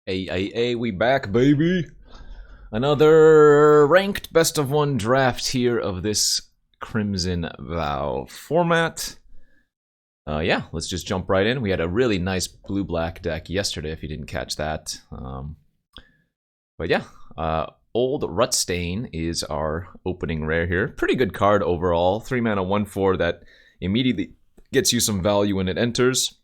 Hey, we back, baby. Another ranked best of one draft here of this Crimson Vow format. Yeah, let's just jump right in. We had a really nice blue-black deck yesterday, if you didn't catch that. But yeah, Old Rutstain is our opening rare here. Pretty good card overall. 3 mana, 1/4 that immediately gets you some value when it enters.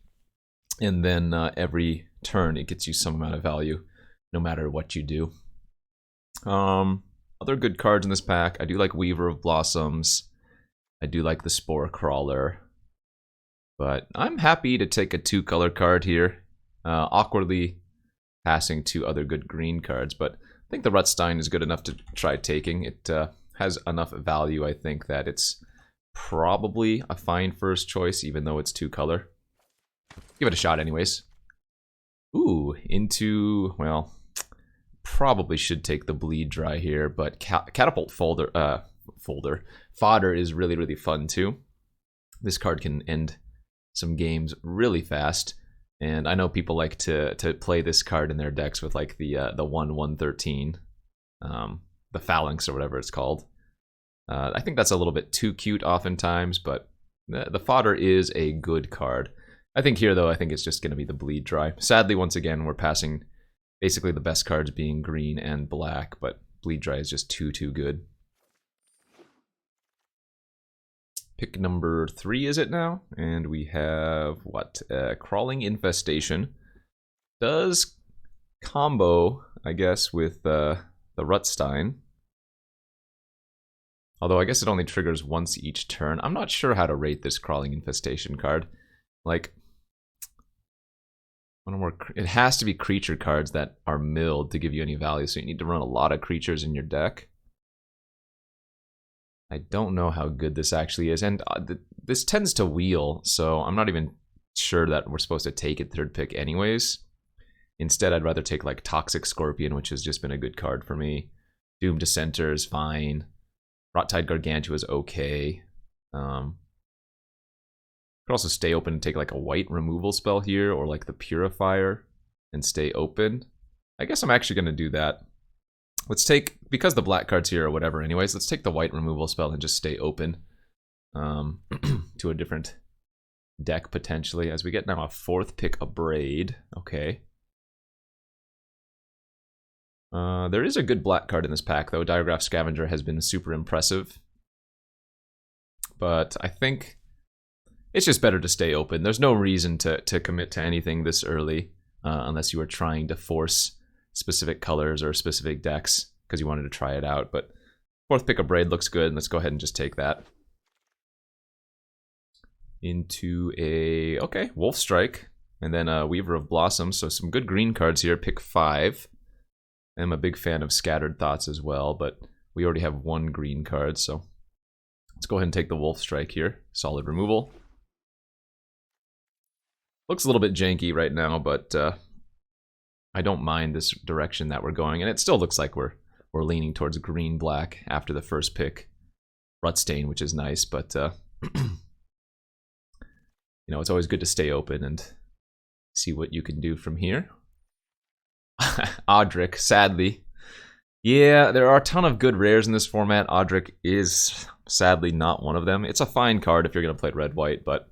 And then every turn it gets you some amount of value no matter what you do. Other good cards in this pack. I do like Weaver of Blossoms. I do like the Spore Crawler. But I'm happy to take a 2-color card here. Awkwardly passing 2 other good green cards, but I think the Rutstein is good enough to try taking. It has enough value, I think, that it's probably a fine first choice, even though it's 2-color. Give it a shot anyways. Ooh, into, well, probably should take the Bleed Dry here, but Catapult Fodder is really, really fun too. This card can end some games really fast, and I know people like to play this card in their decks with like the 1/113, the Phalanx or whatever it's called. I think that's a little bit too cute oftentimes, but the Fodder is a good card. I think here, though, I think it's just going to be the Bleed Dry. Sadly, once again, we're passing basically the best cards being green and black, but Bleed Dry is just too good. Pick number 3, is it now? And we have, what, Crawling Infestation. Does combo, I guess, with the Rutstein. Although I guess it only triggers once each turn. I'm not sure how to rate this Crawling Infestation card. Like, it has to be creature cards that are milled to give you any value, so you need to run a lot of creatures in your deck. I don't know how good this actually is, and this tends to wheel, so I'm not even sure that we're supposed to take it 3rd pick anyways. Instead, I'd rather take like Toxic Scorpion, which has just been a good card for me. Doom Dissenter is fine. Rottide Gargantua is okay. Could also stay open and take like a white removal spell here, or like the Purifier and stay open. I guess I'm actually going to do that. Let's take, because the black card's here or whatever anyways, let's take the white removal spell and just stay open to a different deck potentially, as we get now a 4th pick, a Braid. Okay. There is a good black card in this pack though. Diagraph Scavenger has been super impressive. But I think it's just better to stay open. There's no reason to commit to anything this early unless you are trying to force specific colors or specific decks because you wanted to try it out. But 4th pick of Braid looks good, and let's go ahead and just take that. Into a, okay, Wolf Strike, and then a Weaver of Blossoms. So some good green cards here. Pick 5. I'm a big fan of Scattered Thoughts as well, but we already have 1 green card, so let's go ahead and take the Wolf Strike here. Solid removal. Looks a little bit janky right now, but I don't mind this direction that we're going, and it still looks like we're leaning towards green-black after the 1st pick. Rutstain, which is nice, but you know, it's always good to stay open and see what you can do from here. Audric, sadly. Yeah, there are a ton of good rares in this format. Audric is sadly not one of them. It's a fine card if you're going to play red-white, but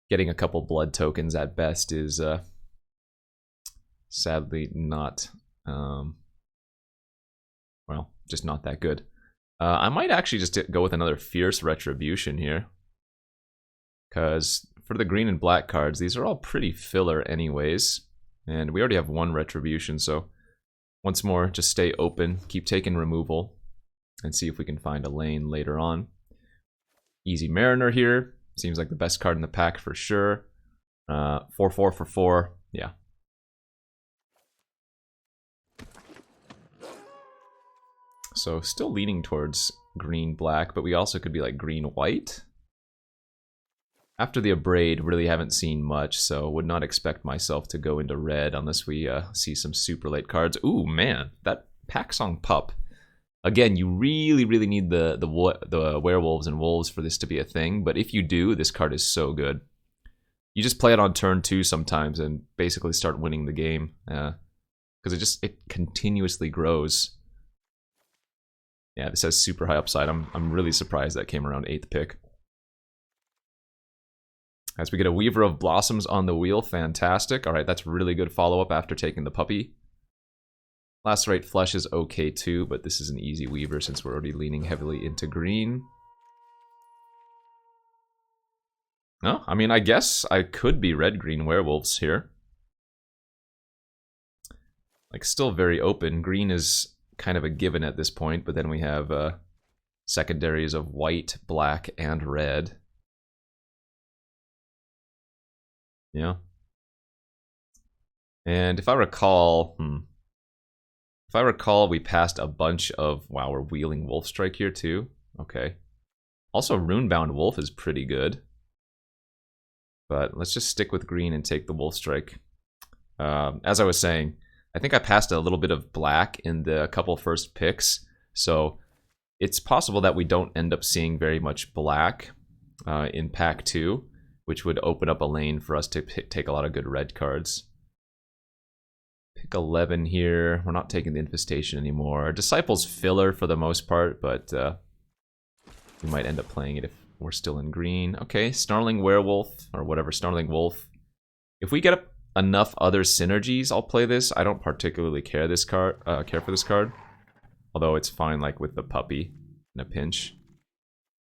getting a couple blood tokens at best is sadly not, well, just not that good. I might actually just go with another Fierce Retribution here, because for the green and black cards, these are all pretty filler anyways, and we already have 1 Retribution, so once more, just stay open, keep taking removal, and see if we can find a lane later on. Easy Mariner here. Seems like the best card in the pack for sure. 4/4 for 4. Yeah. So still leaning towards green-black, but we also could be like green-white. After the Abrade, really haven't seen much, so would not expect myself to go into red unless we see some super late cards. Ooh, man, that Packsong Pup. Again, you really need the werewolves and wolves for this to be a thing, but if you do, this card is so good. You just play it on turn 2 sometimes and basically start winning the game. because it continuously grows. Yeah, this has super high upside. I'm really surprised that came around 8th pick. As we get a Weaver of Blossoms on the wheel, fantastic. All right, that's really good follow-up after taking the puppy. Lacerate Flesh is okay too, but this is an easy Weaver since we're already leaning heavily into green. No, I mean, I guess I could be red-green werewolves here. Like, still very open. Green is kind of a given at this point, but then we have secondaries of white, black, and red. Yeah. And if I recall, we passed a bunch of, wow, we're wheeling Wolf Strike here too. Okay. Also, Runebound Wolf is pretty good. But let's just stick with green and take the Wolf Strike. As I was saying, I think I passed a little bit of black in the couple first picks, so it's possible that we don't end up seeing very much black in pack 2, which would open up a lane for us to take a lot of good red cards. Pick 11 here. We're not taking the Infestation anymore. Disciple's filler for the most part, but we might end up playing it if we're still in green. Okay, Snarling Werewolf, or whatever, Snarling Wolf. If we get enough other synergies, I'll play this. I don't particularly care for this card. Although it's fine, like, with the puppy in a pinch.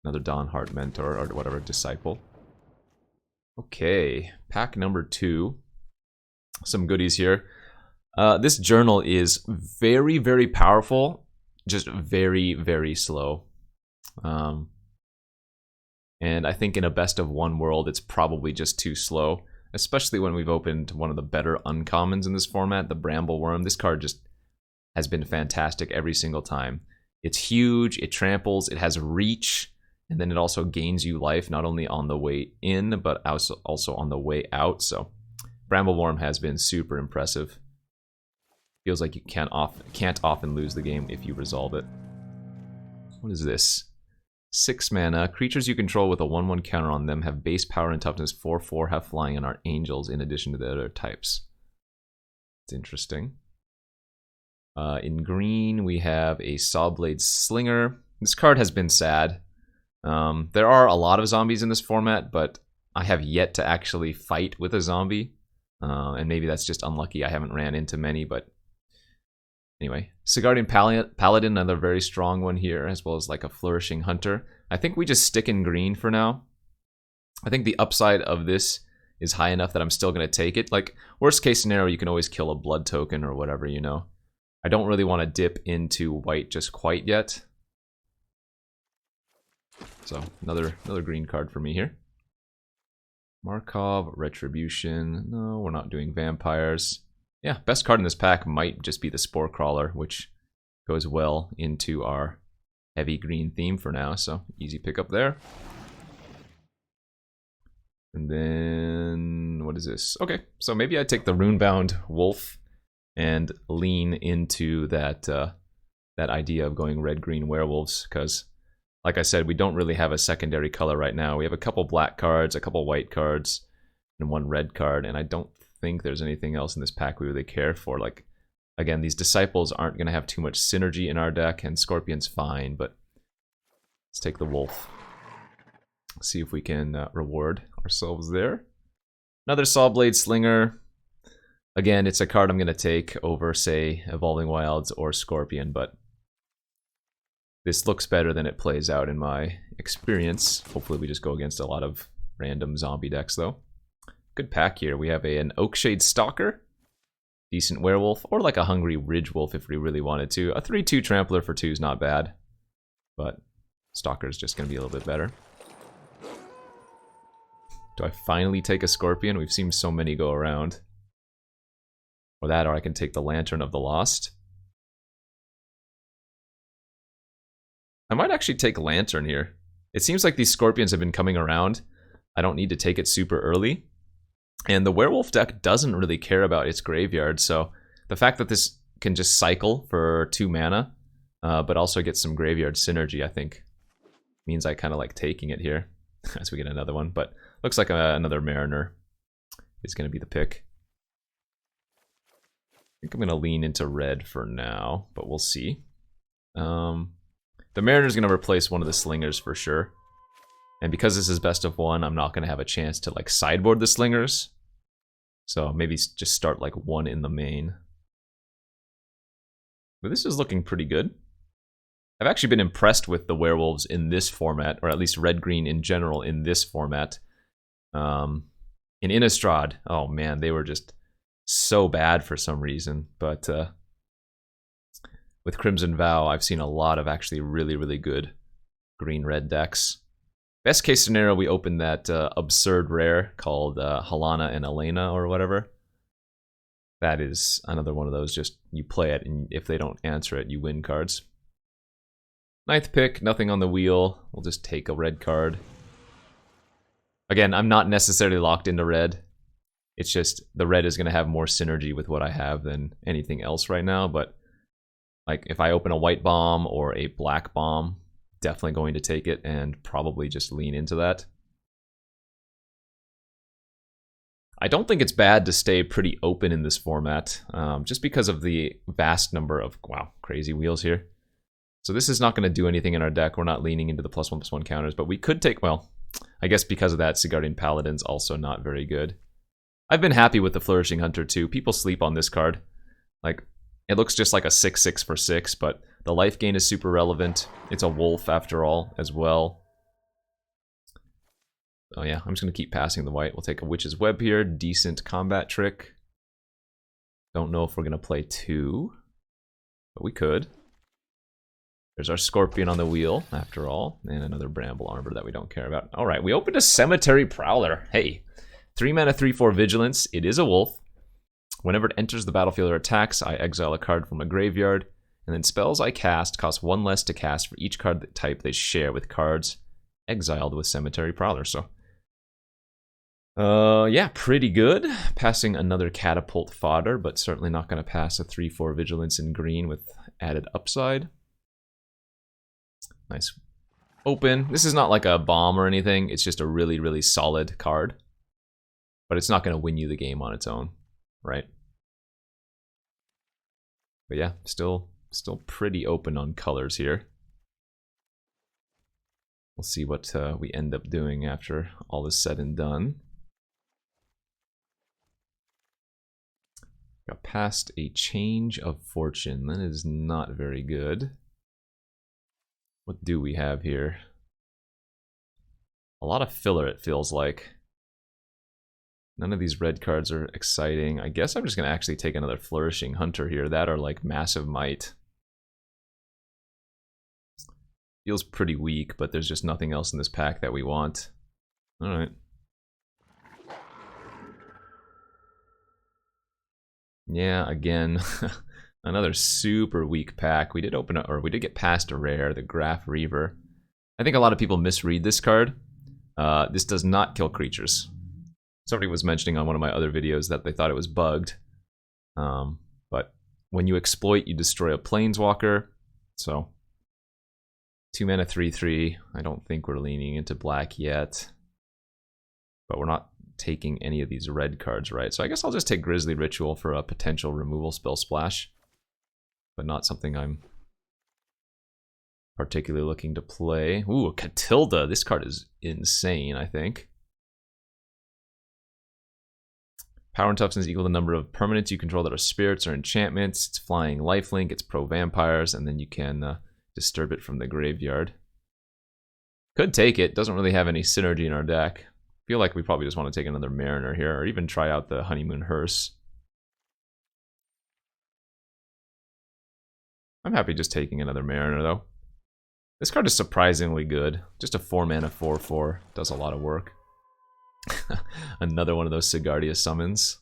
Another Dawn Heart Mentor, or whatever, Disciple. Okay, pack number 2. Some goodies here. This journal is very, very powerful, just very, very slow. And I think in a best of one world, it's probably just too slow, especially when we've opened one of the better uncommons in this format, the Bramble Worm. This card just has been fantastic every single time. It's huge, it tramples, it has reach, and then it also gains you life, not only on the way in, but also on the way out. So Bramble Worm has been super impressive. Feels like you can't often lose the game if you resolve it. What is this? 6 mana. Creatures you control with a 1/1 counter on them have base power and toughness 4/4, have flying, and are angels in addition to the other types. It's interesting. In green, we have a Sawblade Slinger. This card has been sad. There are a lot of zombies in this format, but I have yet to actually fight with a zombie. And maybe that's just unlucky. I haven't ran into many, but anyway. Sigardian Paladin, another very strong one here, as well as like a Flourishing Hunter. I think we just stick in green for now. I think the upside of this is high enough that I'm still going to take it. Like, worst case scenario, you can always kill a blood token or whatever, you know. I don't really want to dip into white just quite yet. So, another green card for me here. Markov, Retribution. No, we're not doing vampires. Yeah, best card in this pack might just be the Spore Crawler, which goes well into our heavy green theme for now, so easy pickup there. And then, what is this? Okay, so maybe I take the Runebound Wolf and lean into that that idea of going red-green werewolves, because, like I said, we don't really have a secondary color right now. We have a couple black cards, a couple white cards, and one red card, and I don't think there's anything else in this pack we really care for. Like, again, these Disciples aren't going to have too much synergy in our deck, and Scorpion's fine, but let's take the Wolf. See if we can reward ourselves there. Another Sawblade Slinger. Again, it's a card I'm going to take over, say, Evolving Wilds or Scorpion, but this looks better than it plays out in my experience. Hopefully we just go against a lot of random zombie decks, though. Good pack here. We have an Oakshade Stalker, decent werewolf, or like a Hungry Ridge Wolf if we really wanted to. A 3/2 Trampler for 2 is not bad, but Stalker is just going to be a little bit better. Do I finally take a Scorpion? We've seen so many go around. Or that, or I can take the Lantern of the Lost. I might actually take Lantern here. It seems like these Scorpions have been coming around. I don't need to take it super early. And the Werewolf deck doesn't really care about its graveyard, so the fact that this can just cycle for 2 mana, but also get some graveyard synergy, I think, means I kind of like taking it here as we get another one. But looks like another Mariner is going to be the pick. think I'm going to lean into red for now, but we'll see. The Mariner's going to replace one of the Slingers for sure. And because this is best of one, I'm not going to have a chance to like sideboard the Slingers. So maybe just start like one in the main. But this is looking pretty good. I've actually been impressed with the werewolves in this format, or at least red-green in general in this format. In Innistrad, oh man, they were just so bad for some reason. But with Crimson Vow, I've seen a lot of actually really, really good green-red decks. Best case scenario, we open that absurd rare called Halana and Elena or whatever. That is another one of those, just you play it, and if they don't answer it, you win cards. Ninth pick, nothing on the wheel. We'll just take a red card. Again, I'm not necessarily locked into red. It's just the red is going to have more synergy with what I have than anything else right now. But like if I open a white bomb or a black bomb, definitely going to take it and probably just lean into that. I don't think it's bad to stay pretty open in this format, just because of the vast number of, wow, crazy wheels here. So this is not going to do anything in our deck. We're not leaning into the +1/+1 counters, but we could take, well, I guess because of that, Sigardian Paladin's also not very good. I've been happy with the Flourishing Hunter too. People sleep on this card. Like, it looks just like a 6/6 for 6, but the life gain is super relevant. It's a wolf after all as well. Oh yeah, I'm just going to keep passing the white. We'll take a Witch's Web here. Decent combat trick. Don't know if we're going to play 2, but we could. There's our Scorpion on the wheel, after all, and another Bramble Arbor that we don't care about. All right, we opened a Cemetery Prowler. Hey, 3 mana, 3/4 Vigilance. It is a wolf. Whenever it enters the battlefield or attacks, I exile a card from a graveyard, and then spells I cast cost 1 less to cast for each card type they share with cards exiled with Cemetery Prowler. So, yeah, pretty good. Passing another Catapult fodder, but certainly not going to pass a 3/4 Vigilance in green with added upside. Nice. Open. This is not like a bomb or anything. It's just a really, really solid card. But it's not going to win you the game on its own, right? But yeah, still pretty open on colors here. We'll see what we end up doing after all is said and done. Got past a Change of Fortune. That is not very good. What do we have here? A lot of filler, it feels like. None of these red cards are exciting. I guess I'm just going to actually take another Flourishing Hunter here. That or like Massive Might. Feels pretty weak, but there's just nothing else in this pack that we want. Alright. Yeah, again, another super weak pack. We did open up, or we did get past a rare, the Graph Reaver. I think a lot of people misread this card. This does not kill creatures. Somebody was mentioning on one of my other videos that they thought it was bugged. But when you exploit, you destroy a Planeswalker. So, 2 mana, 3/3. I don't think we're leaning into black yet. But we're not taking any of these red cards, right? So I guess I'll just take Grisly Ritual for a potential removal spell splash. But not something I'm particularly looking to play. Ooh, Catilda. This card is insane, I think. Power and toughness equal to the number of permanents you control that are spirits or enchantments. It's flying lifelink, it's pro-vampires, and then you can disturb it from the graveyard. Could take it, doesn't really have any synergy in our deck. Feel like we probably just want to take another Mariner here, or even try out the Honeymoon Hearse. I'm happy just taking another Mariner, though. This card is surprisingly good. Just a 4 mana 4/4. Does a lot of work. Another one of those Sigardia summons.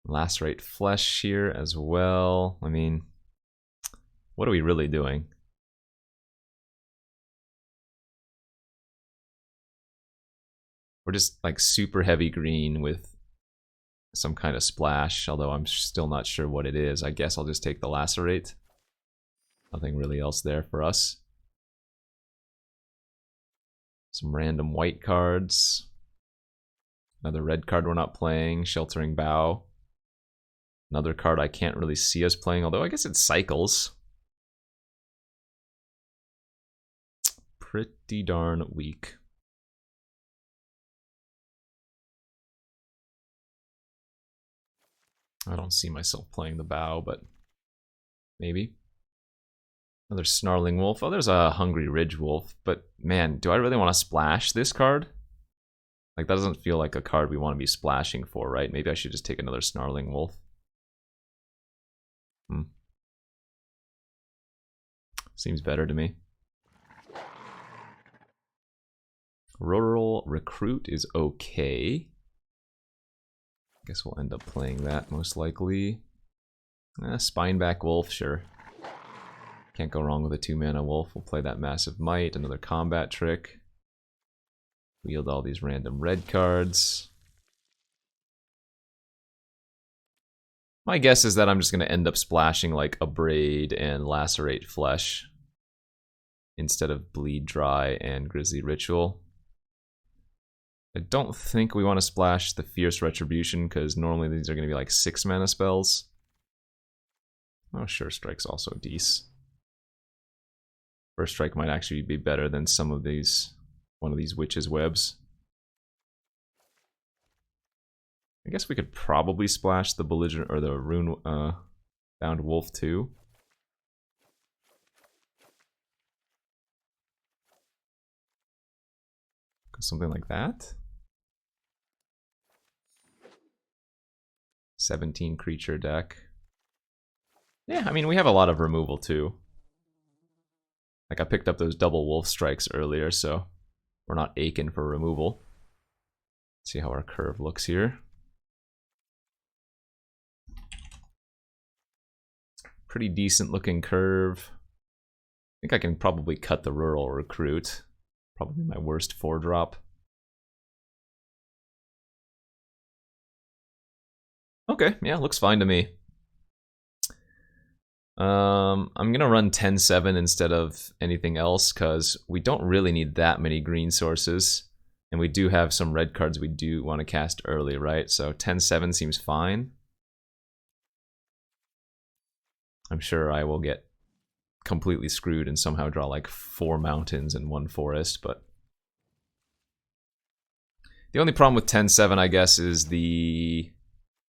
Lacerate Flesh here as well. I mean, what are we really doing? We're just like super heavy green with some kind of splash, although I'm still not sure what it is. I guess I'll just take the Lacerate. Nothing really else there for us. Some random white cards. Another red card we're not playing, Sheltering Bough. Another card I can't really see us playing, although I guess it cycles. Pretty darn weak. I don't see myself playing the bow, but maybe. Another Snarling Wolf. Oh, there's a Hungry Ridge Wolf. But man, do I really want to splash this card? Like, that doesn't feel like a card we want to be splashing for, right? Maybe I should just take another Snarling Wolf. Seems better to me. Rural Recruit is okay. Guess we'll end up playing that most likely. Spineback Wolf, sure. Can't go wrong with a 2-mana wolf. We'll play that Massive Might, another combat trick. Wield all these random red cards. My guess is that I'm just going to end up splashing like Abrade and Lacerate Flesh instead of Bleed Dry and Grisly Ritual. I don't think we want to splash the Fierce Retribution because normally these are going to be like 6-mana spells. Oh, Sure Strike's also decent. First Strike might actually be better than some of these, one of these Witch's Webs. I guess we could probably splash the Belligerent or the Rune Bound Wolf too. Something like that. 17 creature deck. Yeah, I mean, we have a lot of removal too. Like, I picked up those double wolf strikes earlier, so we're not aching for removal. Let's see how our curve looks here. Pretty decent looking curve. I think I can probably cut the Rural Recruit. Probably my worst 4-drop. Okay, yeah, looks fine to me. I'm gonna run 10-7 instead of anything else because we don't really need that many green sources, and we do have some red cards we do want to cast early, right? So 10-7 seems fine. I'm sure I will get completely screwed and somehow draw like 4 mountains and 1 forest, but the only problem with 10-7, I guess, is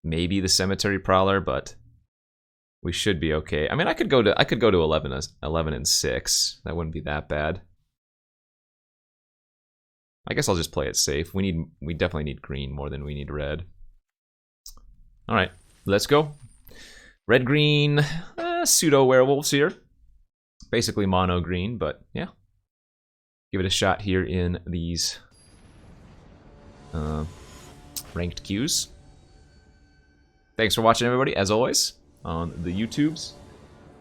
maybe the Cemetery Prowler, but we should be okay. I mean, I could go to 11 and 6. That wouldn't be that bad. I guess I'll just play it safe. We definitely need green more than we need red. All right, let's go. Red green pseudo werewolves here. Basically mono green, but yeah. Give it a shot here in these ranked queues. Thanks for watching, everybody, as always, on the YouTubes.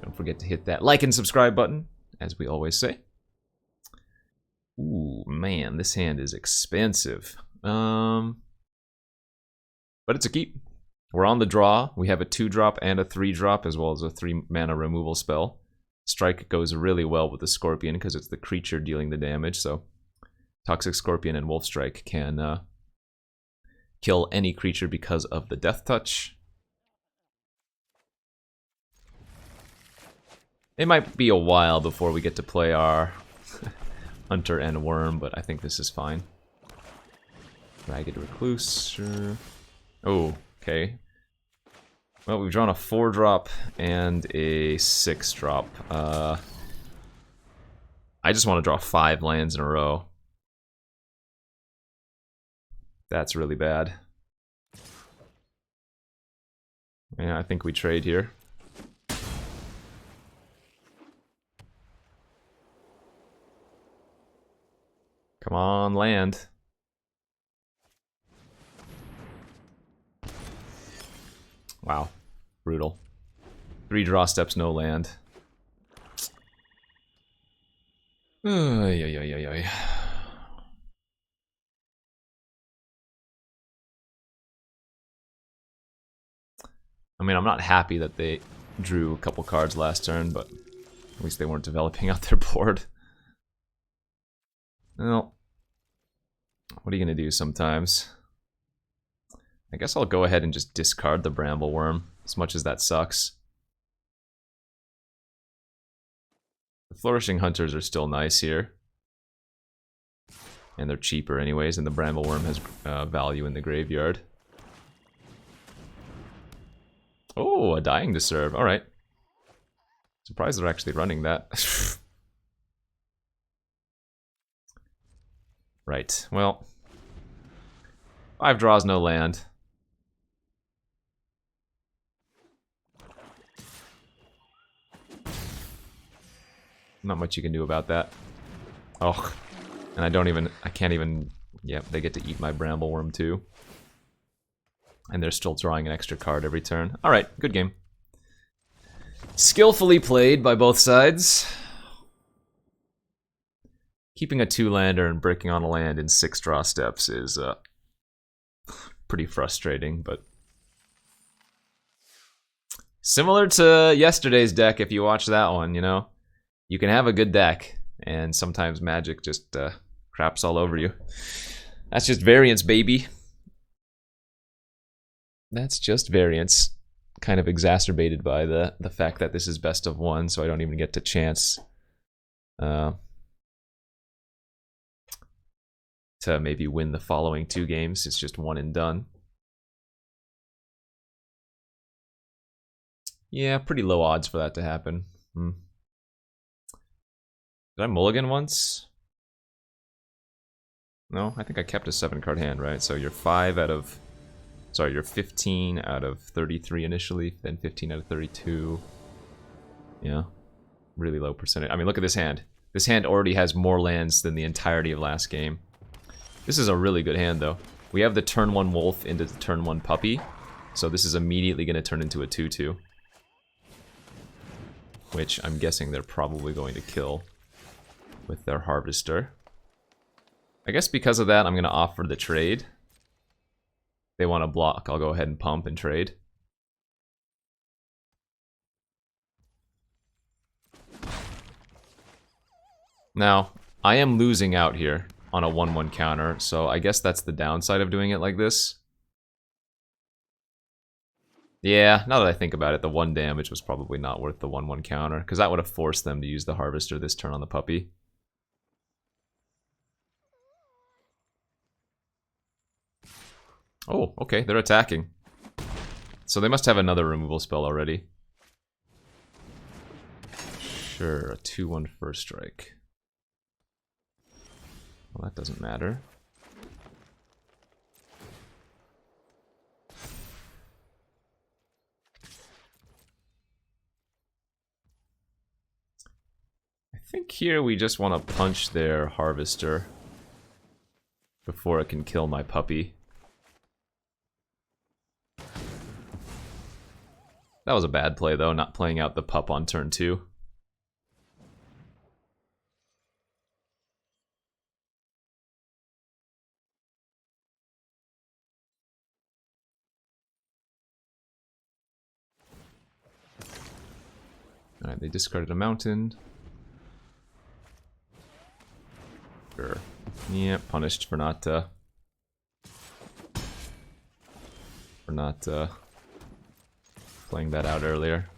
Don't forget to hit that like and subscribe button, as we always say. Ooh, man, this hand is expensive. But it's a keep. We're on the draw. We have a 2-drop and a 3-drop, as well as a 3-mana removal spell. Strike goes really well with the Scorpion, because it's the creature dealing the damage, so Toxic Scorpion and Wolf Strike can kill any creature because of the Death Touch. It might be a while before we get to play our Hunter and Worm, but I think this is fine. Ragged Recluse, sure. Oh, okay. Well, we've drawn a 4-drop and a 6-drop. I just want to draw 5 lands in a row. That's really bad. Yeah, I think we trade here. Come on, land. Wow, brutal. 3 draw steps, no land. I mean, I'm not happy that they drew a couple cards last turn, but at least they weren't developing out their board. Well, what are you gonna do sometimes? I guess I'll go ahead and just discard the Bramble Worm. as much as that sucks. The Flourishing Hunters are still nice here. And they're cheaper anyways, and the Brambleworm has value in the graveyard. Oh, a Dying to Serve. Alright. Surprised they're actually running that. Right, well. 5 draws, no land. Not much you can do about that. Oh. And I can't even, yep, they get to eat my Brambleworm too. And they're still drawing an extra card every turn. Alright, good game. Skillfully played by both sides. Keeping a 2-lander and breaking on a land in 6 draw steps is pretty frustrating, but... Similar to yesterday's deck, if you watch that one, you know? You can have a good deck, and sometimes Magic just craps all over you. That's just variance, baby. That's just variance. Kind of exacerbated by the fact that this is best of 1, so I don't even get to chance to maybe win the following 2 games. It's just 1 and done. Yeah, pretty low odds for that to happen. Did I mulligan once? No, I think I kept a 7-card hand, right? So you're 5 out of... Sorry, you're 15 out of 33 initially, then 15 out of 32. Yeah, really low percentage. I mean, look at this hand. This hand already has more lands than the entirety of last game. This is a really good hand, though. We have the turn 1 wolf into the turn 1 puppy, so this is immediately going to turn into a 2/2. Which I'm guessing they're probably going to kill with their harvester. I guess because of that, I'm going to offer the trade. They want to block, I'll go ahead and pump and trade. Now, I am losing out here on a 1/1 counter, so I guess that's the downside of doing it like this. Yeah, now that I think about it, the 1 damage was probably not worth the 1/1 counter, because that would have forced them to use the harvester this turn on the puppy. Oh, okay, they're attacking. So they must have another removal spell already. Sure, a 2/1 first strike. Well, that doesn't matter. I think here we just want to punch their harvester before it can kill my puppy. That was a bad play, though, not playing out the pup on turn 2. Alright, they discarded a mountain. Sure. Yeah, punished for not playing that out earlier.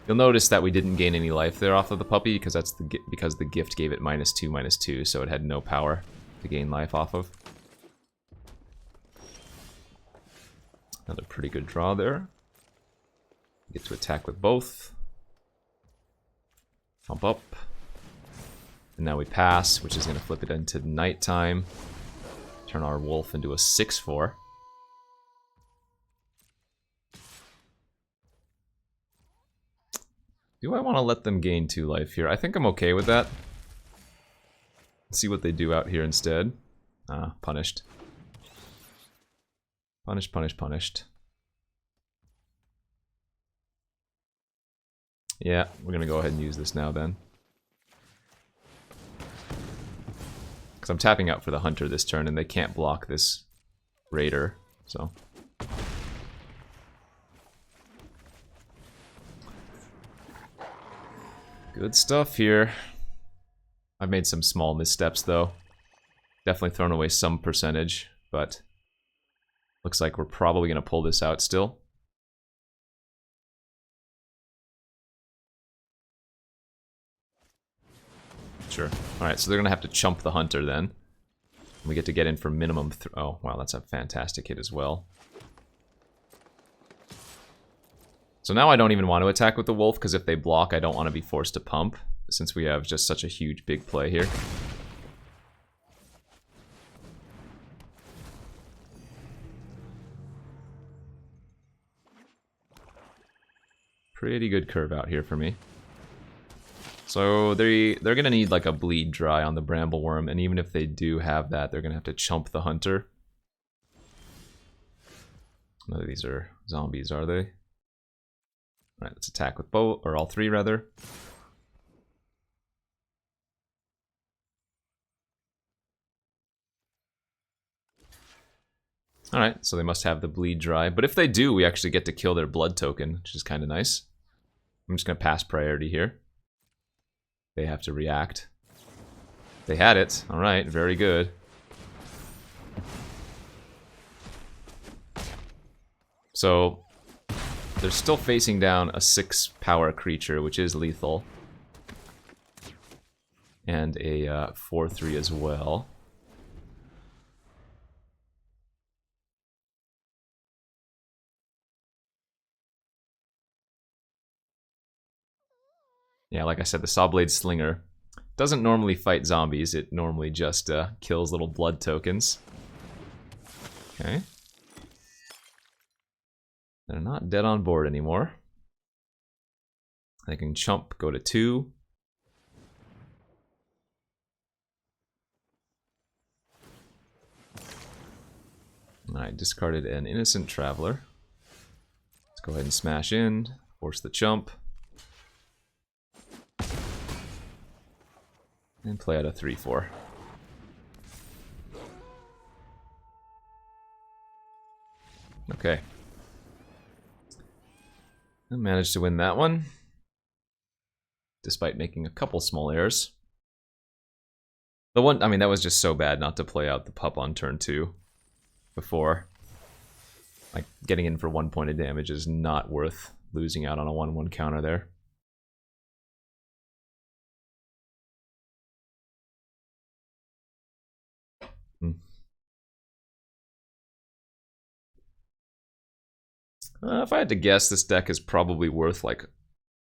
You'll notice that we didn't gain any life there off of the puppy because because the gift gave it -2/-2, so it had no power to gain life off of. Another pretty good draw there. Get to attack with both. Pump up. And now we pass, which is going to flip it into nighttime. Turn our wolf into a 6/4. Do I want to let them gain 2 life here? I think I'm okay with that. Let's see what they do out here instead. Ah, punished. Punished, punished, punished. Yeah, we're going to go ahead and use this now then. Because I'm tapping out for the hunter this turn and they can't block this raider, so... Good stuff here. I've made some small missteps though. Definitely thrown away some percentage, but looks like we're probably going to pull this out still. Sure. Alright, so they're gonna have to chump the hunter then. We get to get in for minimum oh, wow, that's a fantastic hit as well. So now I don't even want to attack with the wolf, because if they block, I don't want to be forced to pump, since we have just such a huge big play here. Pretty good curve out here for me. So they're gonna need like a bleed dry on the Brambleworm, and even if they do have that, they're gonna have to chump the hunter. None of these are zombies, are they? Alright, let's attack with both, or all three rather. Alright, so they must have the bleed dry. But if they do, we actually get to kill their blood token, which is kind of nice. I'm just going to pass priority here. They have to react. They had it. Alright, very good. So, they're still facing down a 6 power creature, which is lethal. And a 4/3 as well. Yeah, like I said, the Sawblade Slinger doesn't normally fight zombies. It normally just kills little blood tokens. Okay. They're not dead on board anymore. They can chump, go to 2. Alright, discarded an Innocent Traveler. Let's go ahead and smash in, force the chump. And play out a 3/4. Okay. I managed to win that one, despite making a couple small errors. The one, I mean, that was just so bad not to play out the pup on turn 2 before. Like, getting in for 1 point of damage is not worth losing out on a 1/1 counter there. If I had to guess, this deck is probably worth like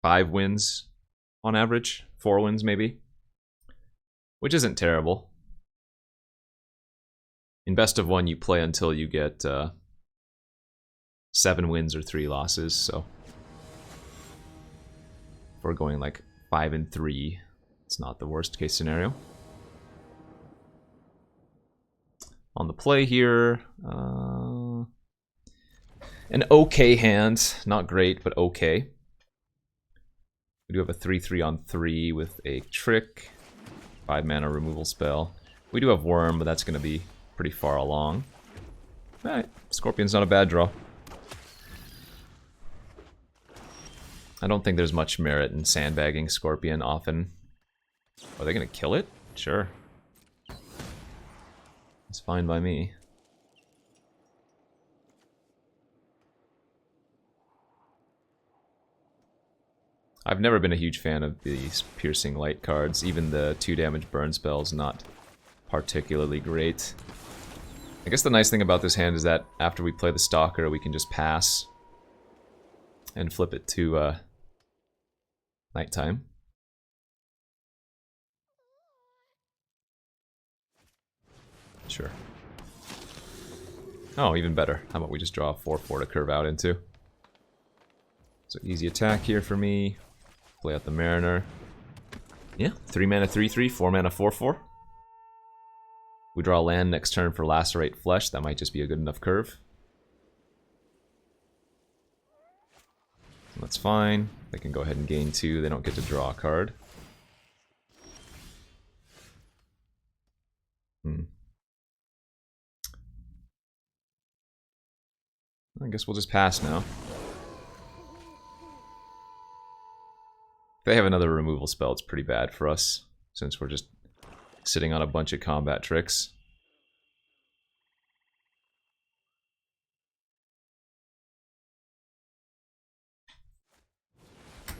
5 wins on average. 4 wins maybe. Which isn't terrible. In best of 1, you play until you get 7 wins or 3 losses, so if we're going like 5 and 3, it's not the worst case scenario. On the play here, an okay hand, not great, but okay. We do have a 3/3 on 3 with a trick, 5 mana removal spell. We do have Worm, but that's going to be pretty far along. Alright, Scorpion's not a bad draw. I don't think there's much merit in sandbagging Scorpion often. Are they going to kill it? Sure. It's fine by me. I've never been a huge fan of these piercing light cards. Even the 2 damage burn spell's not particularly great. I guess the nice thing about this hand is that after we play the Stalker, we can just pass and flip it to nighttime. Sure. Oh, even better. How about we just draw a 4/4 to curve out into? So easy attack here for me. Play out the Mariner. Yeah, 3 mana 3/3, 4 mana 4/4. We draw land next turn for Lacerate Flesh. That might just be a good enough curve. That's fine. They can go ahead and gain 2. They don't get to draw a card. I guess we'll just pass now. If they have another removal spell, it's pretty bad for us, since we're just sitting on a bunch of combat tricks.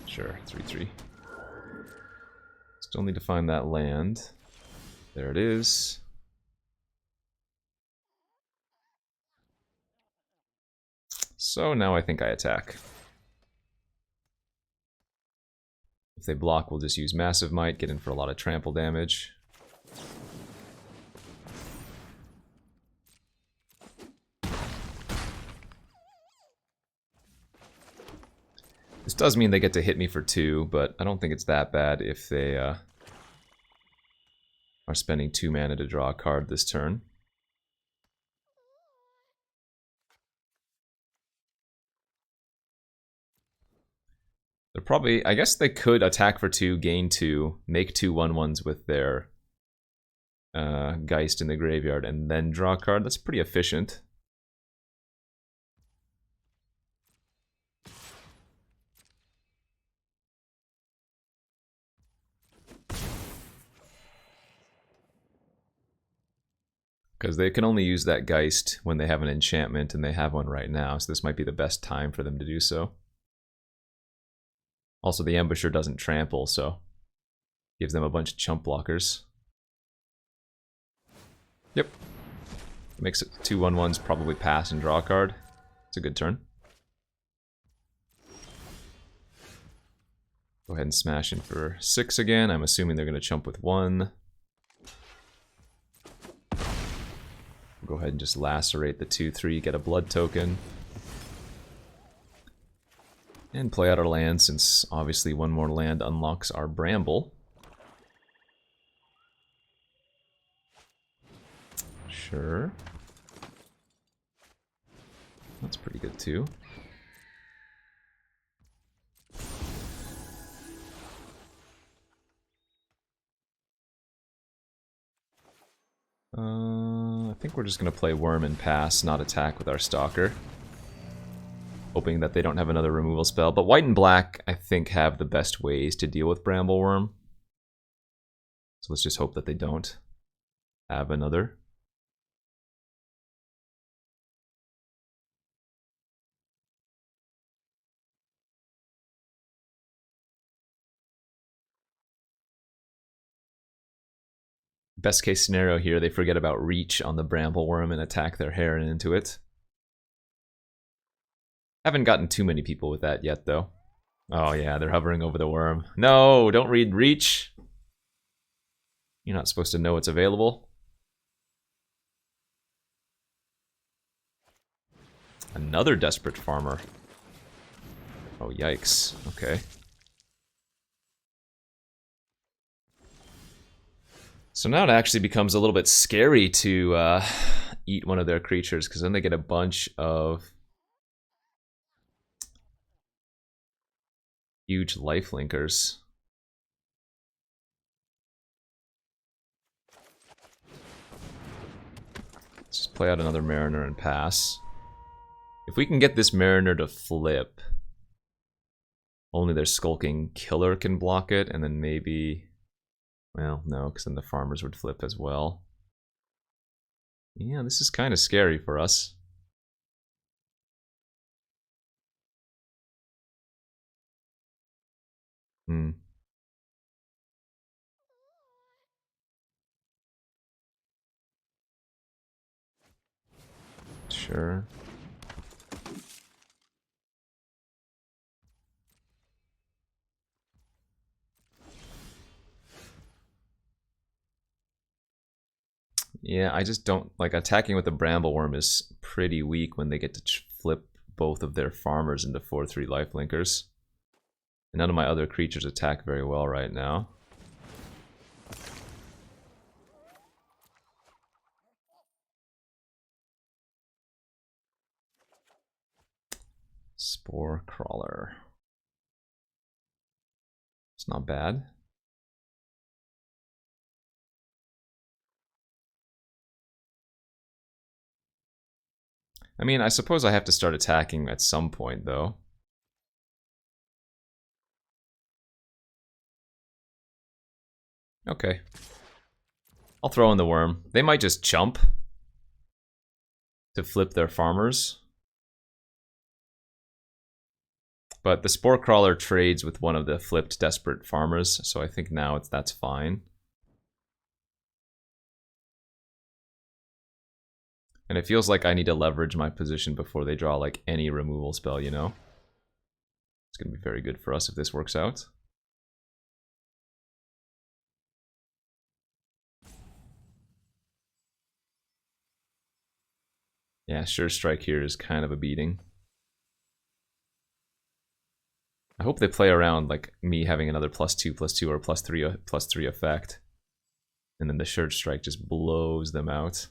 Sure, 3/3. Let's Still need to find that land. There it is. So now I think I attack. If they block, we'll just use Massive Might, get in for a lot of trample damage. This does mean they get to hit me for 2, but I don't think it's that bad if they are spending 2 mana to draw a card this turn. They're probably, I guess they could attack for 2, gain 2, make 2 1/1s with their Geist in the graveyard, and then draw a card. That's pretty efficient. Because they can only use that Geist when they have an enchantment, and they have one right now, so this might be the best time for them to do so. Also, the Ambusher doesn't trample, so gives them a bunch of chump blockers. Yep. Makes it 2 1/1s, probably pass and draw a card. It's a good turn. Go ahead and smash in for 6 again. I'm assuming they're going to chump with 1. Go ahead and just lacerate the 2/3, get a blood token. And play out our land, since obviously one more land unlocks our Bramble. Sure. That's pretty good too. I think we're just going to play Worm and pass, not attack with our Stalker. Hoping that they don't have another removal spell. But white and black, I think, have the best ways to deal with Bramble Worm. So let's just hope that they don't have another. Best case scenario here, they forget about Reach on the Bramble Worm and attack their Heron into it. Haven't gotten too many people with that yet, though. Oh yeah, they're hovering over the worm. No, don't read Reach. You're not supposed to know it's available. Another Desperate Farmer. Oh, yikes. Okay. So now it actually becomes a little bit scary to eat one of their creatures, because then they get a bunch of huge lifelinkers. Let's just play out another Mariner and pass. If we can get this Mariner to flip, only their Skulking Killer can block it, and then maybe... Well, no, because then the farmers would flip as well. Yeah, this is kind of scary for us. Hmm. Sure. Yeah, I just don't like attacking with the Bramble Worm is pretty weak when they get to flip both of their farmers into 4/3 lifelinkers. And none of my other creatures attack very well right now. Spore Crawler. It's not bad. I mean, I suppose I have to start attacking at some point, though. Okay. I'll throw in the worm. They might just chump to flip their farmers. But the Spore Crawler trades with one of the flipped Desperate Farmers, so I think now that's fine. And it feels like I need to leverage my position before they draw like any removal spell, you know? It's going to be very good for us if this works out. Yeah, Sure Strike here is kind of a beating. I hope they play around like me having another +2/+2 or +3/+3 effect. And then the Sure Strike just blows them out.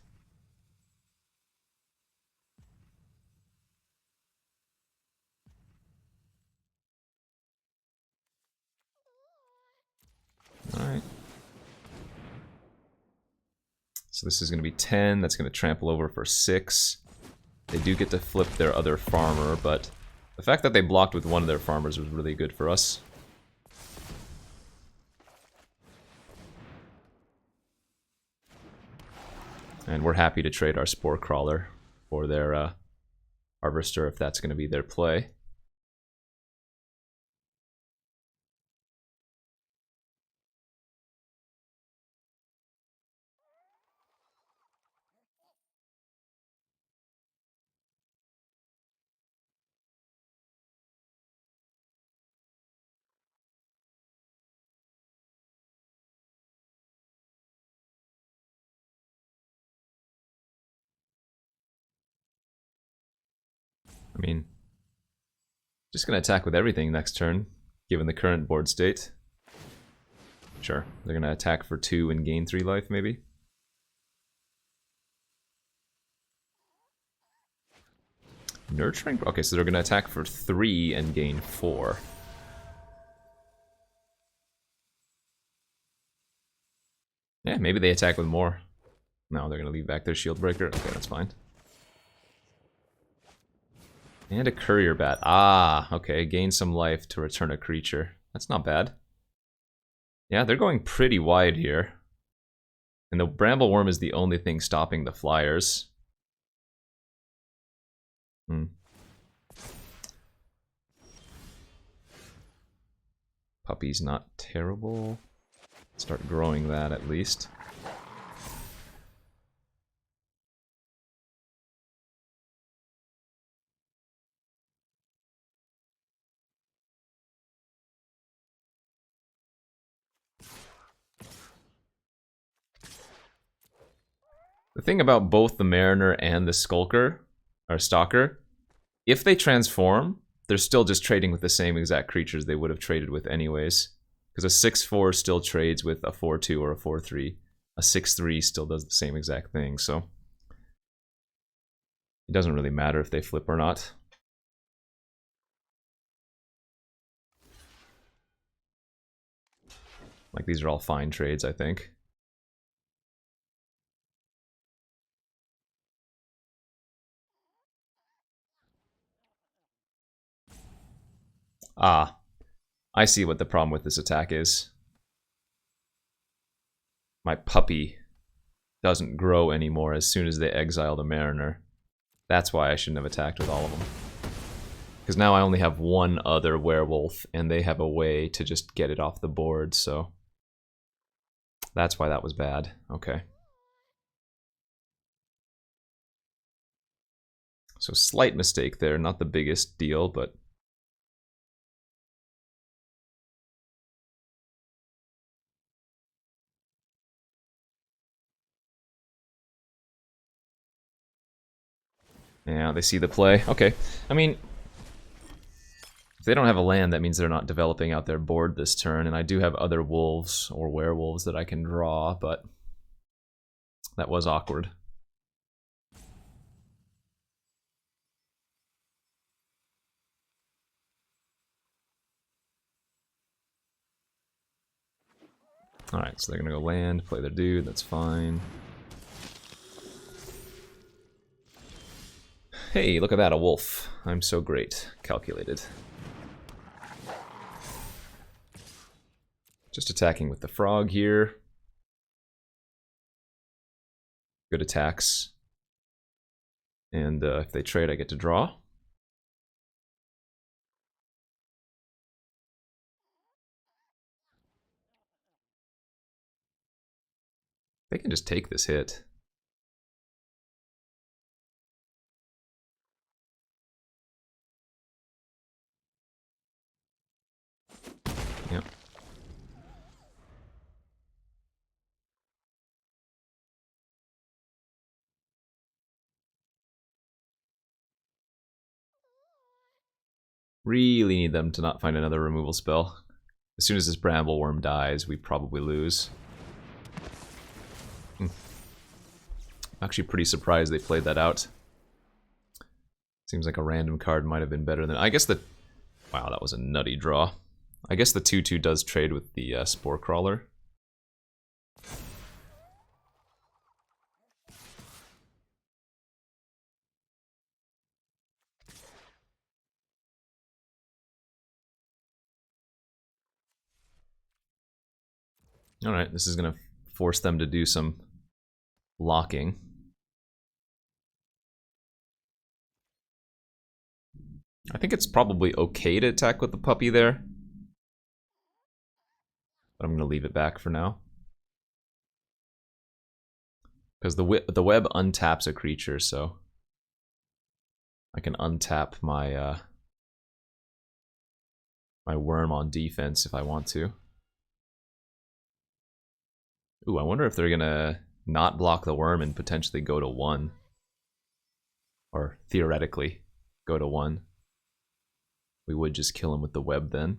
Alright. So this is going to be 10. That's going to trample over for 6. They do get to flip their other farmer, but the fact that they blocked with one of their farmers was really good for us. And we're happy to trade our Spore Crawler for their Harvester if that's going to be their play. I mean, just going to attack with everything next turn, given the current board state. Sure, they're going to attack for 2 and gain 3 life, maybe. Nurturing? Okay, so they're going to attack for 3 and gain 4. Yeah, maybe they attack with more. No, they're going to leave back their Shield Breaker. Okay, that's fine. And a Courier Bat. Ah, okay. Gain some life to return a creature. That's not bad. Yeah, they're going pretty wide here. And the Bramble Worm is the only thing stopping the Flyers. Puppy's not terrible. Start growing that at least. The thing about both the Mariner and the Skulker, or Stalker, if they transform, they're still just trading with the same exact creatures they would have traded with anyways. Because a 6/4 still trades with a 4/2 or a 4/3. A 6/3 still does the same exact thing, so it doesn't really matter if they flip or not. Like, these are all fine trades, I think. Ah, I see what the problem with this attack is. My puppy doesn't grow anymore as soon as they exile the Mariner. That's why I shouldn't have attacked with all of them. Because now I only have one other werewolf, and they have a way to just get it off the board, so... That's why that was bad. Okay. So slight mistake there, not the biggest deal, but... Yeah, they see the play. Okay. I mean, if they don't have a land, that means they're not developing out their board this turn, and I do have other wolves or werewolves that I can draw, but that was awkward. Alright, so they're gonna go land, play their dude, that's fine. Hey, look at that, a wolf. I'm so great. Calculated. Just attacking with the frog here. Good attacks. And if they trade, I get to draw. They can just take this hit. Yep. Really need them to not find another removal spell. As soon as this Bramble Worm dies, we probably lose. I'm actually pretty surprised they played that out. Seems like a random card might have been better than... I guess the... Wow, that was a nutty draw. I guess the 2/2 does trade with the Spore Crawler. Alright, this is going to force them to do some blocking. I think it's probably okay to attack with the puppy there. But I'm going to leave it back for now. Because the web untaps a creature, so I can untap my my worm on defense if I want to. Ooh, I wonder if they're gonna not block the worm and potentially go to 1. Or theoretically go to 1. We would just kill him with the web then.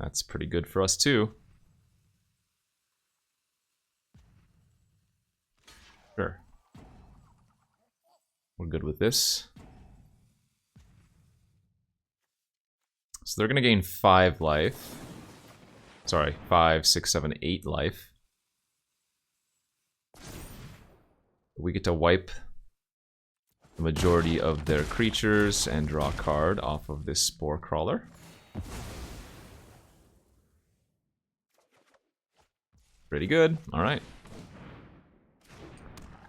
That's pretty good for us too. Sure. We're good with this. So they're gonna gain 5 life. Sorry, 5, 6, 7, 8 life. We get to wipe the majority of their creatures and draw a card off of this Spore Crawler. Pretty good. Alright.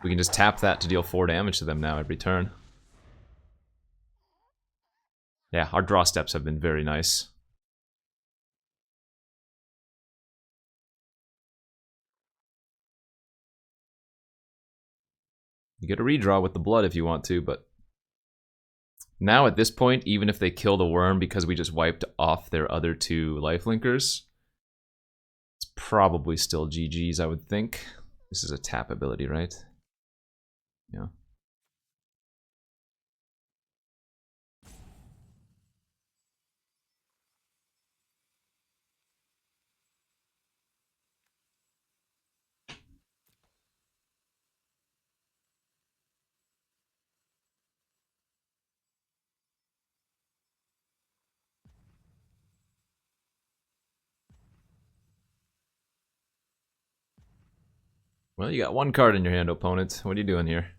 We can just tap that to deal 4 damage to them now every turn. Yeah, our draw steps have been very nice. You get a redraw with the blood if you want to, but now at this point, even if they kill the worm because we just wiped off their other 2 lifelinkers, it's probably still GG's, I would think. This is a tap ability, right? Yeah. Well, you got 1 card in your hand, opponent. What are you doing here?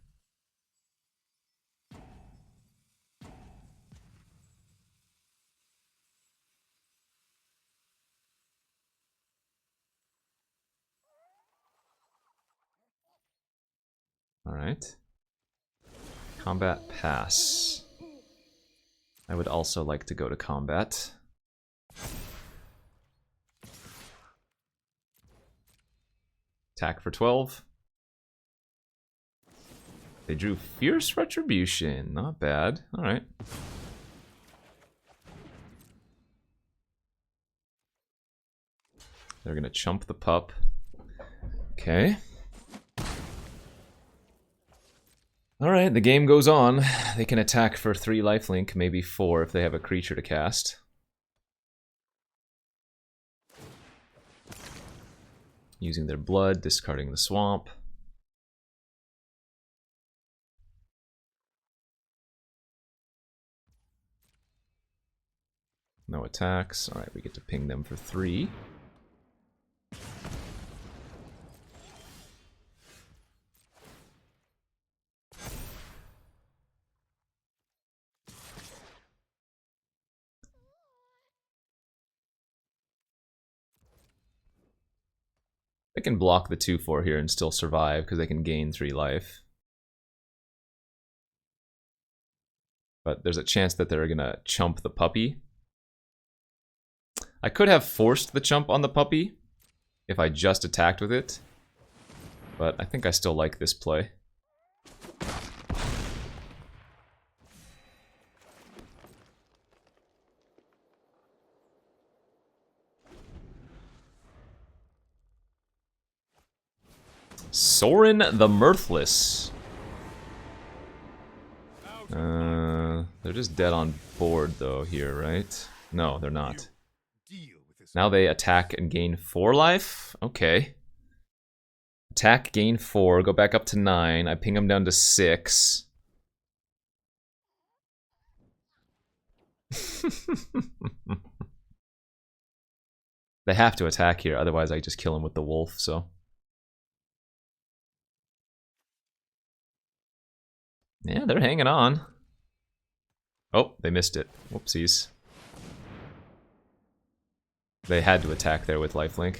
Alright. Combat pass. I would also like to go to combat. Attack for 12. They drew Fierce Retribution. Not bad. Alright. They're gonna chump the pup. Okay. Alright, the game goes on. They can attack for 3 lifelink, maybe 4 if they have a creature to cast. Using their blood, discarding the swamp. No attacks. Alright, we get to ping them for 3. They can block the 2/4 here and still survive because they can gain 3 life. But there's a chance that they're gonna chump the puppy. I could have forced the chump on the puppy if I just attacked with it. But I think I still like this play. Sorin the Mirthless. They're just dead on board though here, right? No, they're not. Now they attack and gain 4 life? Okay. Attack, gain 4, go back up to 9. I ping them down to 6. They have to attack here, otherwise I just kill him with the wolf, so. Yeah, they're hanging on. Oh, they missed it. Whoopsies. They had to attack there with lifelink.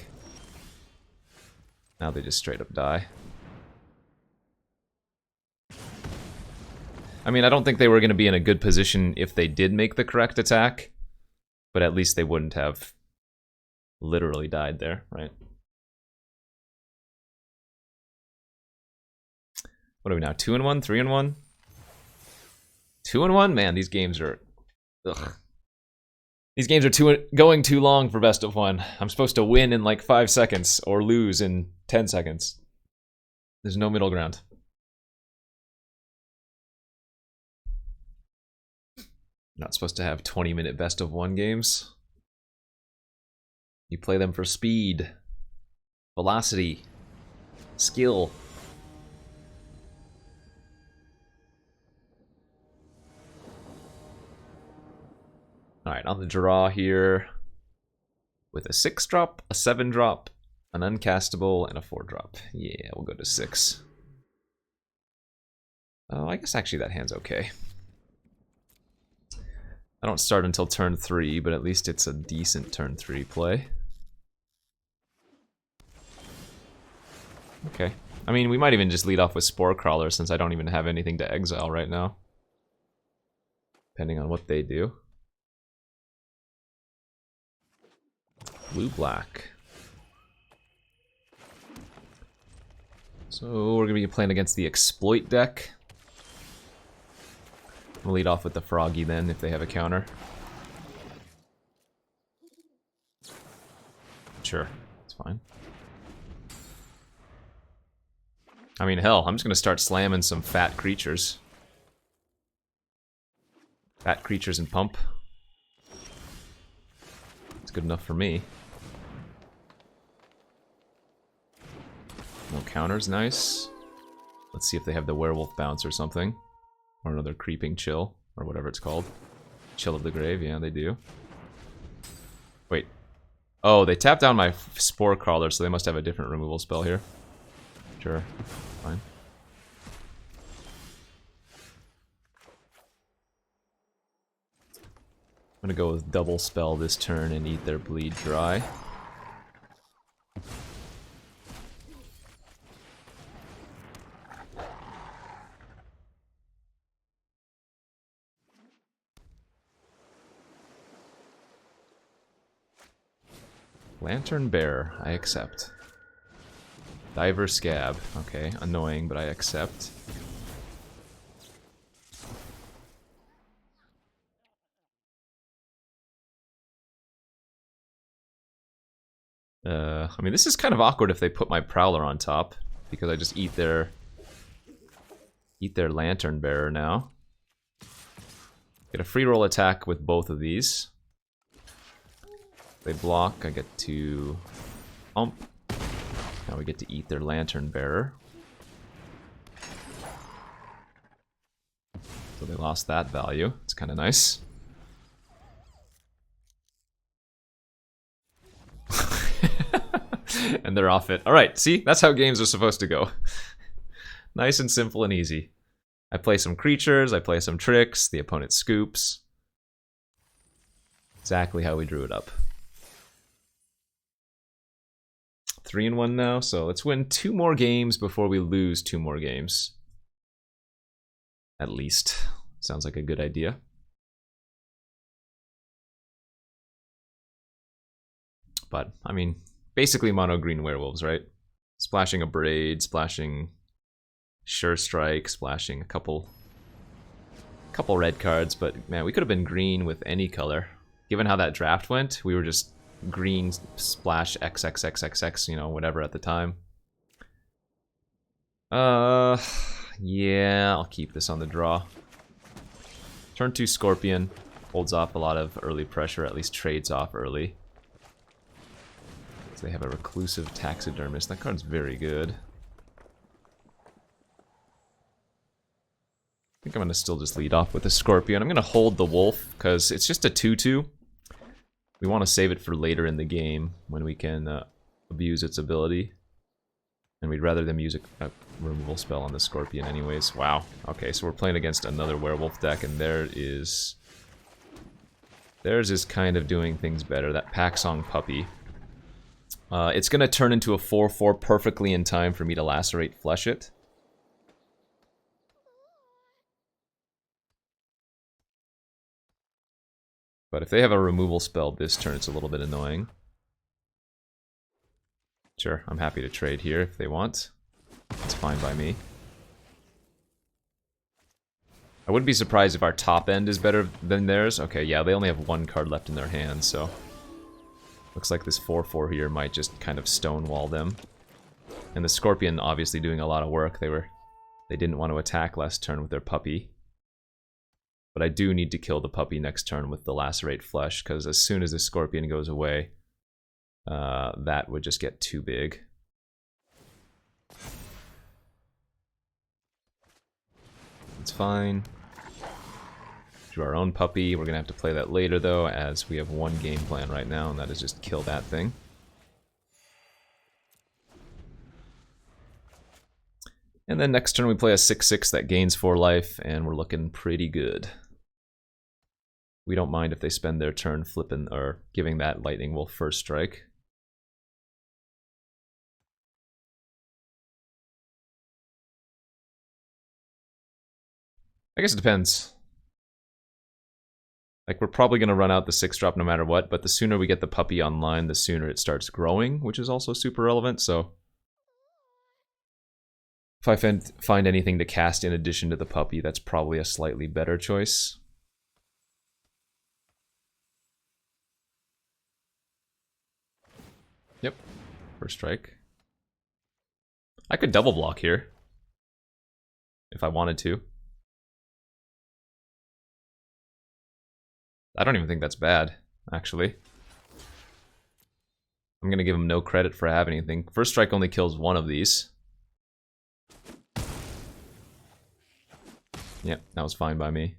Now they just straight up die. I mean, I don't think they were going to be in a good position if they did make the correct attack. But at least they wouldn't have literally died there, right? What are we now? 2-1? 3-1? 2-1? Man, these games are... Ugh. These games are going too long for best of 1. I'm supposed to win in like 5 seconds or lose in 10 seconds. There's no middle ground. Not supposed to have 20-minute best of 1 games. You play them for speed, velocity, skill. Alright, on the draw here, with a 6-drop, a 7-drop, an uncastable, and a 4-drop. Yeah, we'll go to 6. Oh, I guess actually that hand's okay. I don't start until turn 3, but at least it's a decent turn 3 play. Okay. I mean, we might even just lead off with Spore Crawler since I don't even have anything to exile right now. Depending on what they do. Blue-black. So we're going to be playing against the Exploit deck. We'll lead off with the Froggy then, if they have a counter. Sure, it's fine. I mean, hell, I'm just gonna start slamming some fat creatures. Fat creatures and pump. It's good enough for me. No counters, nice. Let's see if they have the Werewolf Bounce or something. Or another Creeping Chill, or whatever it's called. Chill of the Grave, yeah, they do. Wait. Oh, they tapped down my Spore Crawler, so they must have a different removal spell here. Sure, fine. I'm gonna go with Double Spell this turn and eat their Bleed dry. Lantern Bearer, I accept. Diver Scab, okay, annoying, but I accept. I mean, this is kind of awkward if they put my Prowler on top, because I just eat their Lantern Bearer now. Get a free roll attack with both of these. They block, I get to pump. Now we get to eat their Lantern Bearer. So they lost that value. It's kind of nice. And they're off it. Alright, see? That's how games are supposed to go. Nice and simple and easy. I play some creatures, I play some tricks, the opponent scoops. Exactly how we drew it up. 3-1 now, so let's win 2 more games before we lose 2 more games. At least. Sounds like a good idea. But, I mean, basically mono green werewolves, right? Splashing a Braid, splashing Sure Strike, splashing a couple red cards, but man, we could have been green with any color. Given how that draft went, we were just green splash XXXXX, you know, whatever at the time. Yeah, I'll keep this on the draw. Turn 2 Scorpion holds off a lot of early pressure, at least trades off early. So they have a Reclusive Taxidermist. That card's very good. I think I'm going to still just lead off with a Scorpion. I'm going to hold the Wolf, because it's just a 2-2. We want to save it for later in the game, when we can abuse its ability. And we'd rather them use a removal spell on the Scorpion anyways. Wow. Okay, so we're playing against another werewolf deck, and theirs is kind of doing things better. That Packsong Puppy. It's going to turn into a 4-4 perfectly in time for me to Lacerate Flesh it. But if they have a removal spell this turn, it's a little bit annoying. Sure, I'm happy to trade here if they want. It's fine by me. I wouldn't be surprised if our top end is better than theirs. Okay, yeah, they only have one card left in their hand, so... Looks like this 4-4 here might just kind of stonewall them. And the Scorpion obviously doing a lot of work. They didn't want to attack last turn with their puppy. But I do need to kill the puppy next turn with the Lacerate Flesh, because as soon as the Scorpion goes away, that would just get too big. It's fine. Drew our own puppy. We're going to have to play that later, though, as we have one game plan right now, and that is just kill that thing. And then next turn we play a 6-6 that gains 4 life, and we're looking pretty good. We don't mind if they spend their turn flipping or giving that Lightning Wolf first strike. I guess it depends. Like, we're probably going to run out the 6-drop no matter what, but the sooner we get the puppy online, the sooner it starts growing, which is also super relevant, so... If I find anything to cast in addition to the puppy, that's probably a slightly better choice. Yep. First strike. I could double block here. If I wanted to. I don't even think that's bad, actually. I'm gonna give him no credit for having anything. First strike only kills one of these. Yep, that was fine by me.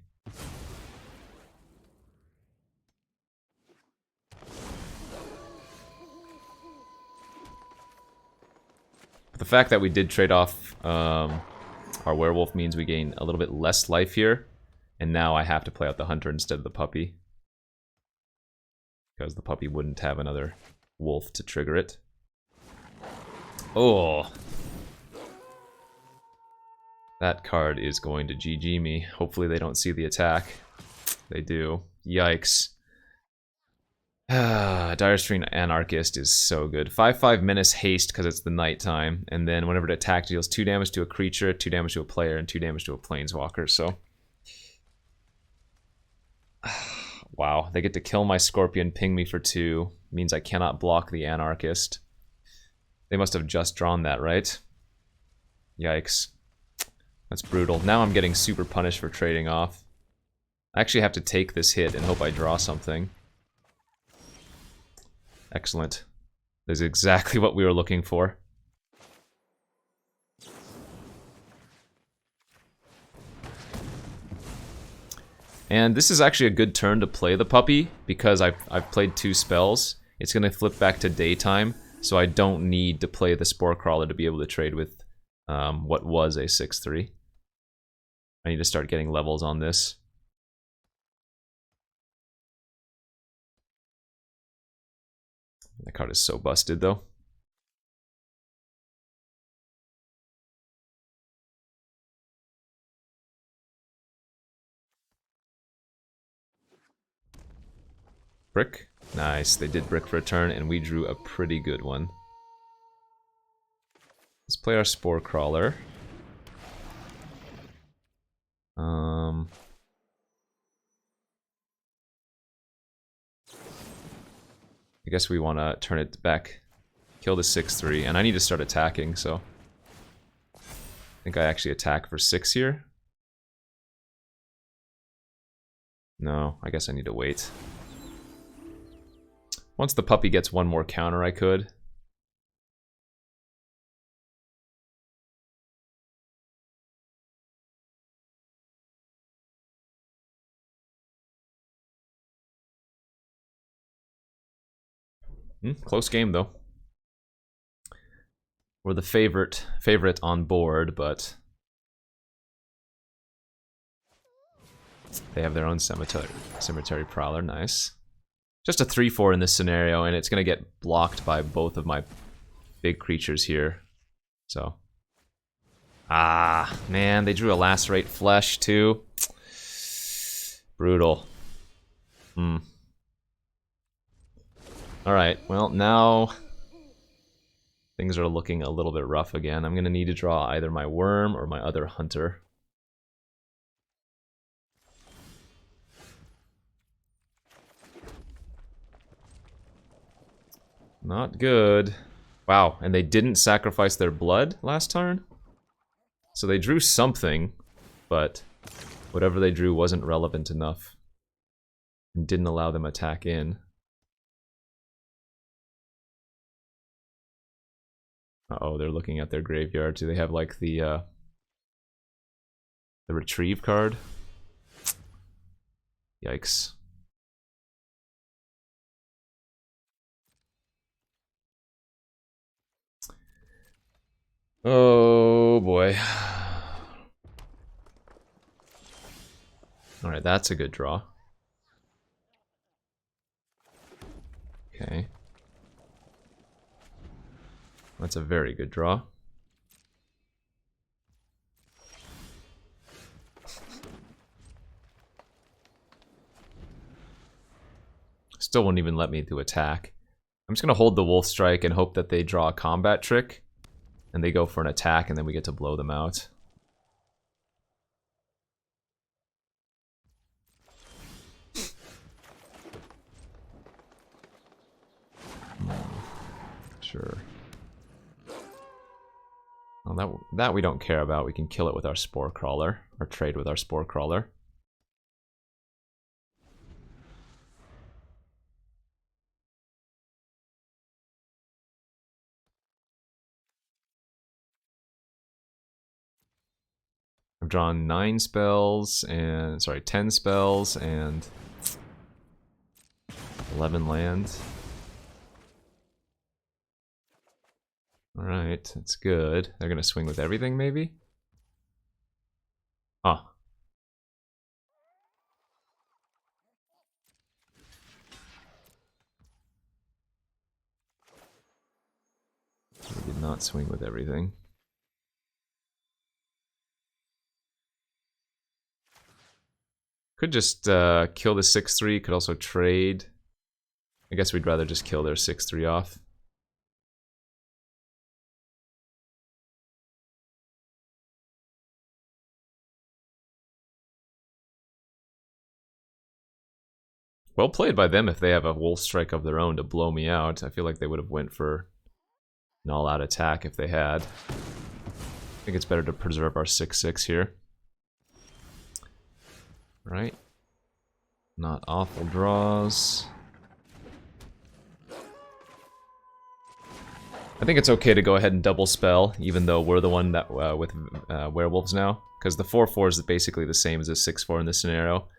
But the fact that we did trade off our werewolf means we gain a little bit less life here. And now I have to play out the hunter instead of the puppy. Because the puppy wouldn't have another wolf to trigger it. Oh! That card is going to GG me. Hopefully they don't see the attack. They do. Yikes. Dire Strain Anarchist is so good. 5/5 Menace Haste because it's the nighttime. And then whenever it attacks, it deals 2 damage to a creature, 2 damage to a player, and 2 damage to a planeswalker. So... Wow, they get to kill my Scorpion, ping me for 2. Means I cannot block the Anarchist. They must have just drawn that, right? Yikes. That's brutal. Now I'm getting super punished for trading off. I actually have to take this hit and hope I draw something. Excellent. This is exactly what we were looking for. And this is actually a good turn to play the puppy, because I've played 2 spells. It's going to flip back to daytime, so I don't need to play the Spore Crawler to be able to trade with what was a 6/3. I need to start getting levels on this. That card is so busted, though. Brick. Nice. They did brick for a turn, and we drew a pretty good one. Let's play our Spore Crawler. I guess we want to turn it back, kill the 6/3, and I need to start attacking, so I think I actually attack for 6 here. No, I guess I need to wait. Once the puppy gets one more counter, I could. Close game, though. We're the favorite on board, but they have their own cemetery prowler. Nice. Just a 3/4 in this scenario, and it's gonna get blocked by both of my big creatures here. So, man, they drew a Lacerate Flesh too. Brutal. Alright, well, now things are looking a little bit rough again. I'm gonna need to draw either my worm or my other hunter. Not good. Wow, and they didn't sacrifice their blood last turn? So they drew something, but whatever they drew wasn't relevant enough. And didn't allow them attack in. Uh-oh, they're looking at their graveyard. Do they have, like, the retrieve card? Yikes. Oh, boy. Alright, that's a good draw. Okay. That's a very good draw. Still won't even let me do attack. I'm just gonna hold the Wolf Strike and hope that they draw a combat trick and they go for an attack and then we get to blow them out. Sure. Well, that we don't care about. We can kill it with our Spore Crawler, or trade with our Spore Crawler. I've drawn 9 spells and 10 spells and 11 lands. Alright, that's good. They're gonna swing with everything, maybe? Huh. They did not swing with everything. Could just kill the 6/3, could also trade. I guess we'd rather just kill their 6/3 off. Well played by them if they have a Wolf Strike of their own to blow me out. I feel like they would have went for an all-out attack if they had. I think it's better to preserve our 6/6 here. Right. Not awful draws. I think it's okay to go ahead and double spell, even though we're the one that with werewolves now, because the 4/4 is basically the same as a 6/4 in this scenario.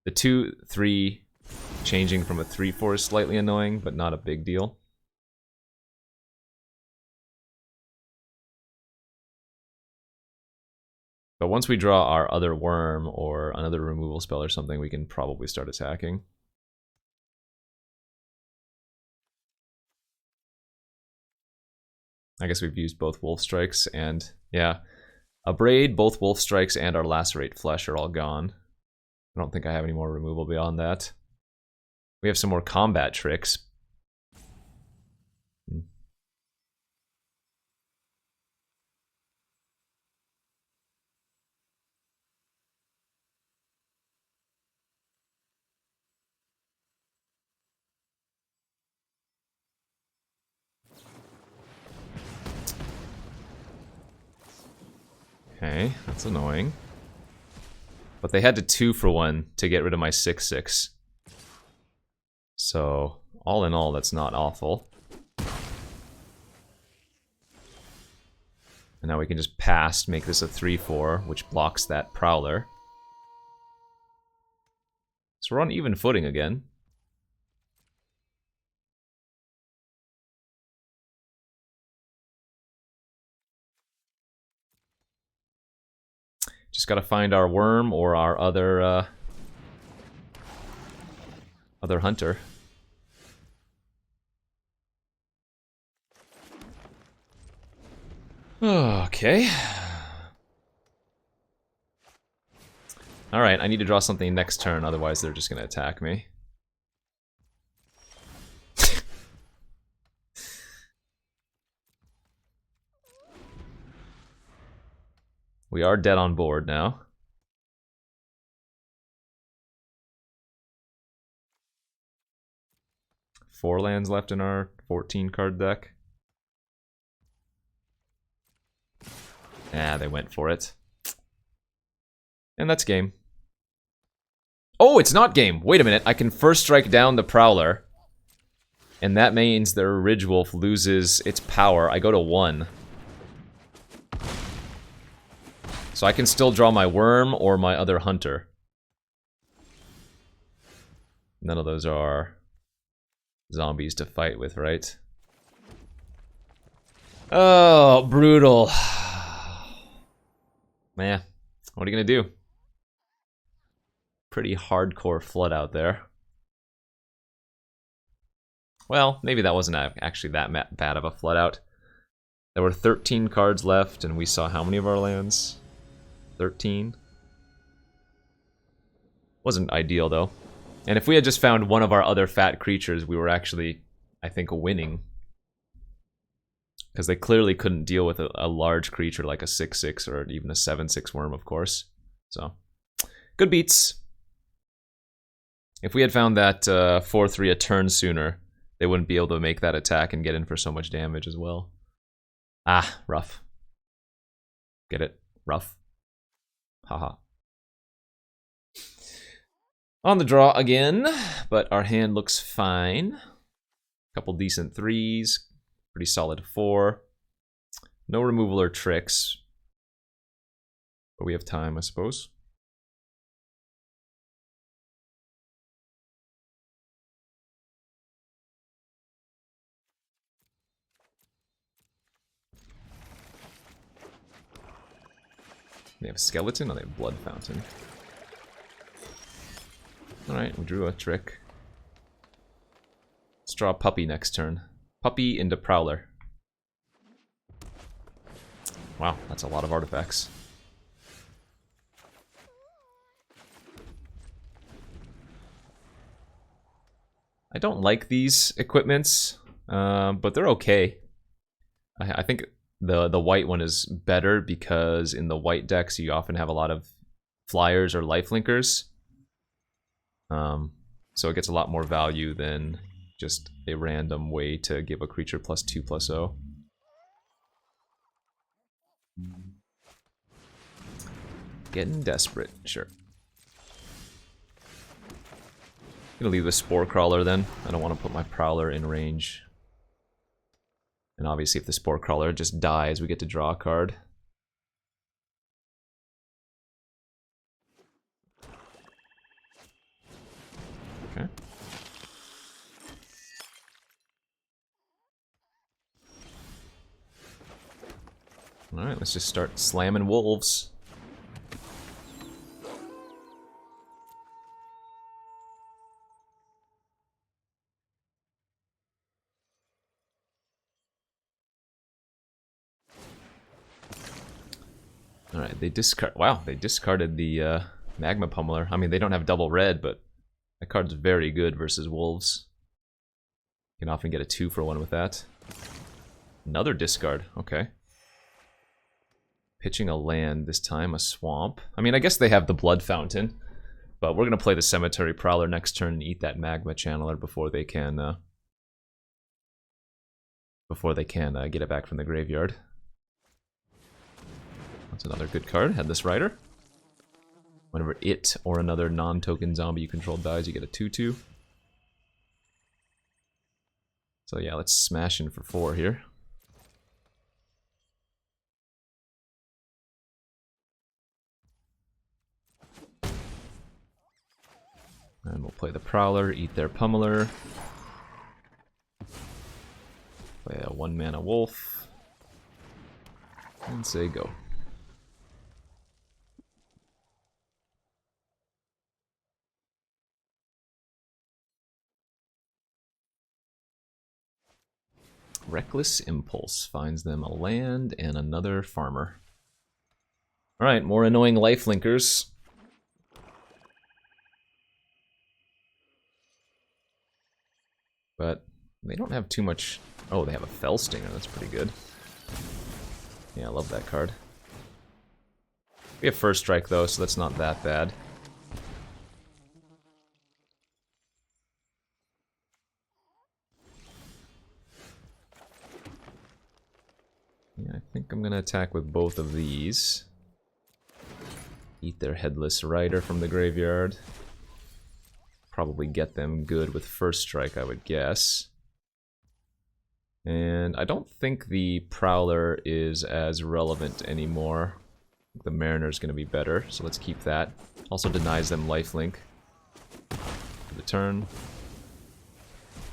The 2/3 changing from a 3/4 is slightly annoying, but not a big deal. But once we draw our other worm or another removal spell or something, we can probably start attacking. I guess we've used both Wolf Strikes and, yeah. A Braid, both Wolf Strikes, and our Lacerate Flesh are all gone. I don't think I have any more removal beyond that. We have some more combat tricks. Okay, that's annoying. But they had to 2-for-1 to get rid of my 6/6. So, all in all, that's not awful. And now we can just pass, make this a 3/4, which blocks that Prowler. So we're on even footing again. Just gotta find our worm or our other hunter. Okay. Alright, I need to draw something next turn, otherwise they're just gonna attack me. We are dead on board now. Four lands left in our 14-card deck. Ah, they went for it. And that's game. Oh, it's not game! Wait a minute, I can first strike down the Prowler. And that means their Ridge Wolf loses its power. I go to 1. So I can still draw my worm or my other hunter. None of those are zombies to fight with, right? Oh, brutal. Man, what are you gonna do? Pretty hardcore flood out there. Well, maybe that wasn't actually that bad of a flood out. There were 13 cards left, and we saw how many of our lands? 13. Wasn't ideal, though. And if we had just found one of our other fat creatures, we were actually, I think, winning. Because they clearly couldn't deal with a large creature like a 6/6 or even a 7/6 worm, of course. So, good beats. If we had found that 4/3 a turn sooner, they wouldn't be able to make that attack and get in for so much damage as well. Ah, rough. Get it? Rough. Haha. On the draw again, but our hand looks fine. Couple decent 3s, pretty solid 4. No removal or tricks, but we have time, I suppose. They have skeleton or they have blood fountain. Alright, we drew a trick. Let's draw a puppy next turn. Puppy into Prowler. Wow, that's a lot of artifacts. I don't like these equipments, but they're okay. I think the white one is better because in the white decks you often have a lot of flyers or lifelinkers. So it gets a lot more value than just a random way to give a creature +2/+0. Getting desperate, sure. Gonna leave the Spore Crawler then. I don't want to put my Prowler in range. And obviously if the Spore Crawler just dies, we get to draw a card. Okay. Alright, let's just start slamming wolves. Alright, they discard. Wow, they discarded the Magma Pummeler. I mean, they don't have double red, but That card's very good versus wolves. You can often get a 2-for-1 with that. Another discard, okay. Pitching a land, this time a swamp. I mean, I guess they have the Blood Fountain, but we're going to play the Cemetery Prowler next turn and eat that Magma Channeler before they can get it back from the graveyard. That's another good card. Headless Rider. Whenever it or another non-token zombie you control dies, you get a 2/2. So yeah, let's smash in for 4 here. And we'll play the Prowler, eat their Pummeler. Play a 1-mana Wolf. And say go. Reckless Impulse finds them a land and another farmer. Alright, more annoying lifelinkers. But they don't have too much... Oh, they have a Fell Stinger, that's pretty good. Yeah, I love that card. We have First Strike though, so that's not that bad. Yeah, I think I'm gonna attack with both of these. Eat their Headless Rider from the graveyard. Probably get them good with First Strike, I would guess. And I don't think the Prowler is as relevant anymore. The Mariner's going to be better, so let's keep that. Also denies them lifelink for the turn.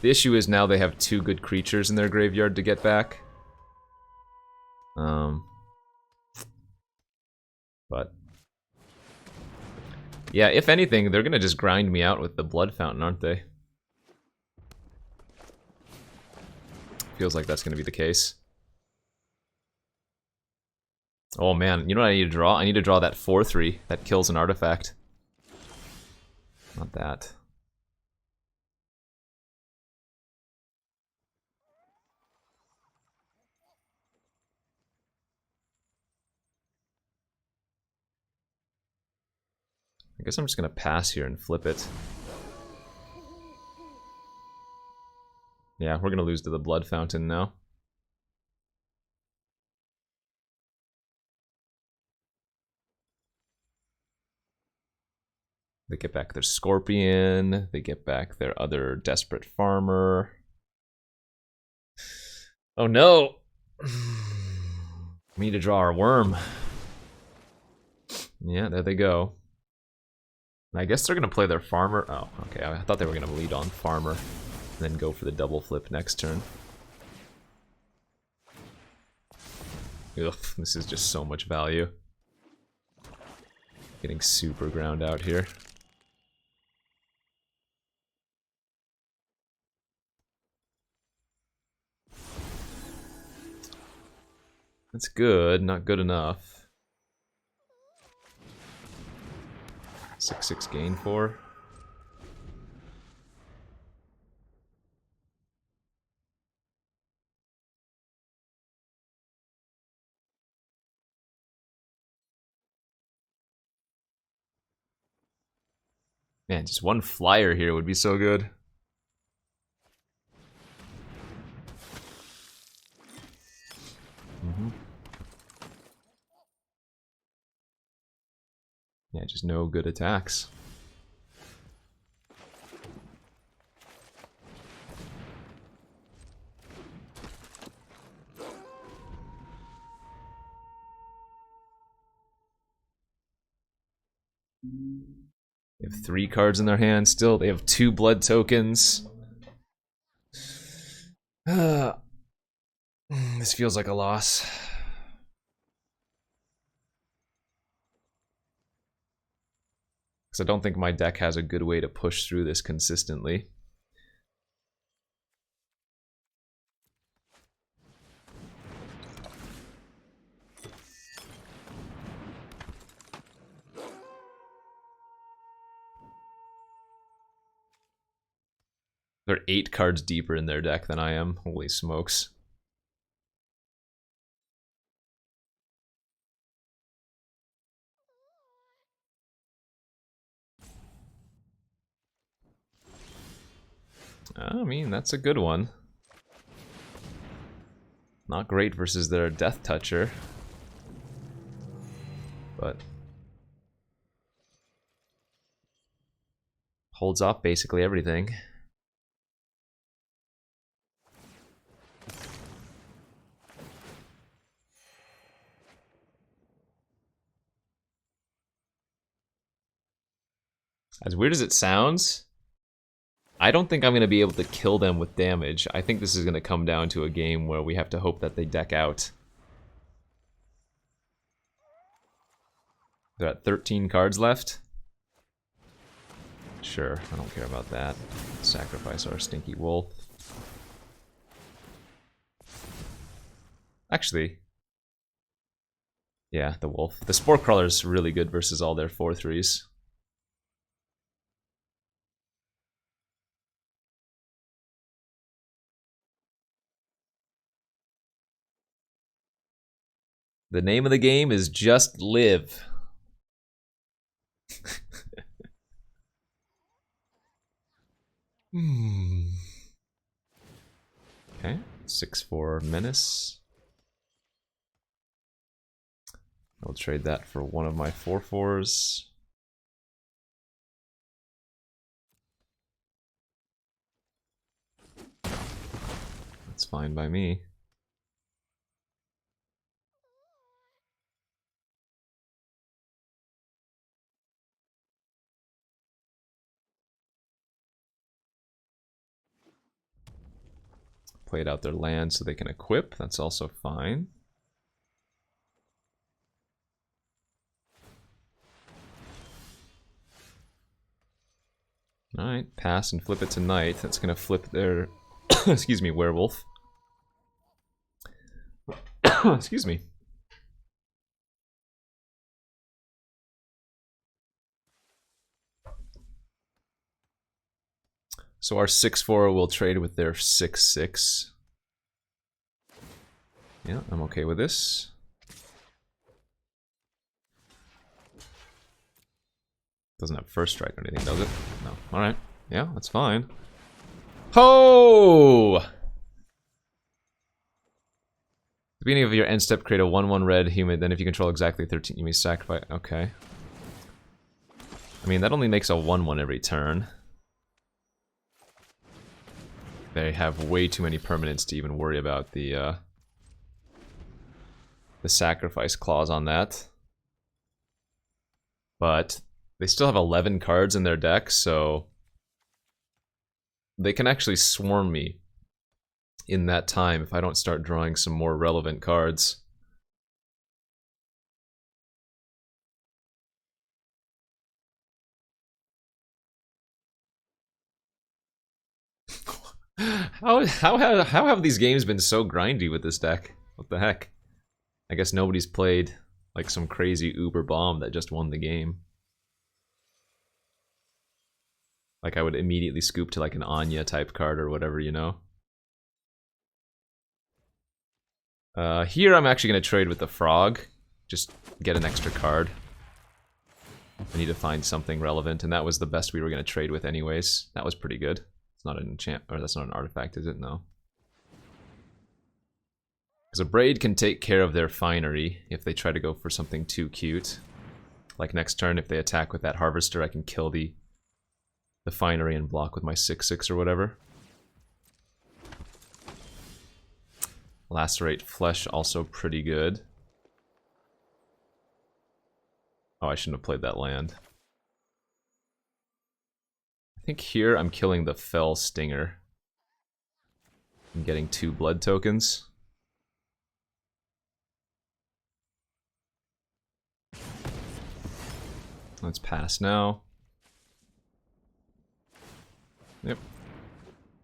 The issue is now they have 2 good creatures in their graveyard to get back. But yeah, if anything, they're gonna just grind me out with the Blood Fountain, aren't they? Feels like that's gonna be the case. Oh man, you know what I need to draw? I need to draw that 4/3 that kills an artifact. Not that. I guess I'm just gonna pass here and flip it. Yeah, we're gonna lose to the Blood Fountain now. They get back their Scorpion, they get back their other Desperate Farmer. Oh no! We need to draw our worm. Yeah, there they go. I guess they're gonna play their farmer. Oh, okay. I thought they were gonna lead on farmer, and then go for the double flip next turn. Ugh, this is just so much value. Getting super ground out here. That's good, not good enough. 6/6 gain 4. Man, just one flyer here would be so good. Yeah, just no good attacks. They have 3 cards in their hand still. They have 2 blood tokens. This feels like a loss. Because I don't think my deck has a good way to push through this consistently. They're 8 cards deeper in their deck than I am. Holy smokes. I mean, that's a good one. Not great versus their Death Toucher. But holds off basically everything. As weird as it sounds, I don't think I'm going to be able to kill them with damage. I think this is going to come down to a game where we have to hope that they deck out. They're at 13 cards left. Sure, I don't care about that. Sacrifice our stinky wolf. Actually, yeah, the wolf. The Spore Crawler's really good versus all their 4/3s. The name of the game is just live. Okay, 6/4 Menace. I'll trade that for one of my 4/4s. That's fine by me. Played out their land so they can equip. That's also fine. Alright, pass and flip it to night. That's gonna flip their excuse me, werewolf. Excuse me. So our 6/4 will trade with their 6/6. Yeah, I'm okay with this. Doesn't have first strike or anything, does it? No. Alright. Yeah, that's fine. Ho! At the beginning of your end step, create a 1/1 red humid, then if you control exactly 13, you may sacrifice. Okay. I mean, that only makes a 1/1 every turn. They have way too many permanents to even worry about the sacrifice clause on that. But they still have 11 cards in their deck, so they can actually swarm me in that time if I don't start drawing some more relevant cards. How have these games been so grindy with this deck? What the heck? I guess nobody's played like some crazy uber bomb that just won the game. Like I would immediately scoop to like an Anya type card or whatever, you know? Here I'm actually going to trade with the frog. Just get an extra card. I need to find something relevant, and that was the best we were going to trade with anyways. That was pretty good. It's not an enchant, or that's not an artifact, is it? No. Because a braid can take care of their finery if they try to go for something too cute. Like next turn, if they attack with that harvester, I can kill the finery and block with my 6/6 or whatever. Lacerate Flesh, also pretty good. Oh, I shouldn't have played that land. I think here I'm killing the Fell Stinger. I'm getting 2 blood tokens. Let's pass now. Yep.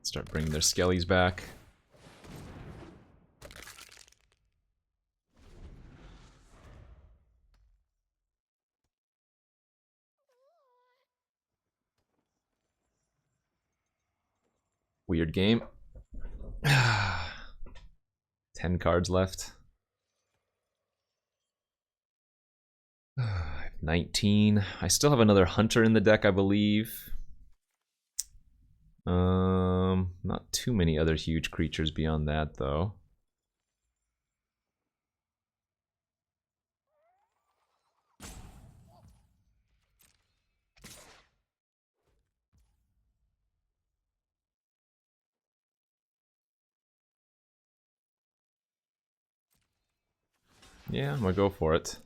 Start bringing their skellies back. Weird game. 10 cards left. 19. I still have another hunter in the deck, I believe. Not too many other huge creatures beyond that, though. Yeah, I'm gonna go for it.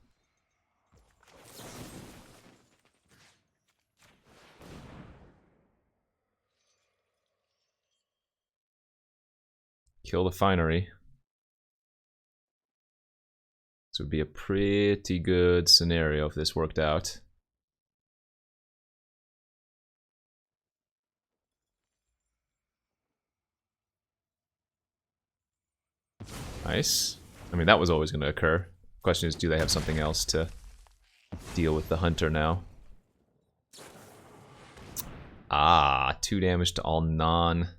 Kill the finery. This would be a pretty good scenario if this worked out. Nice. I mean, that was always going to occur. Question is, do they have something else to deal with the hunter now? Ah, 2 damage to all non-vampire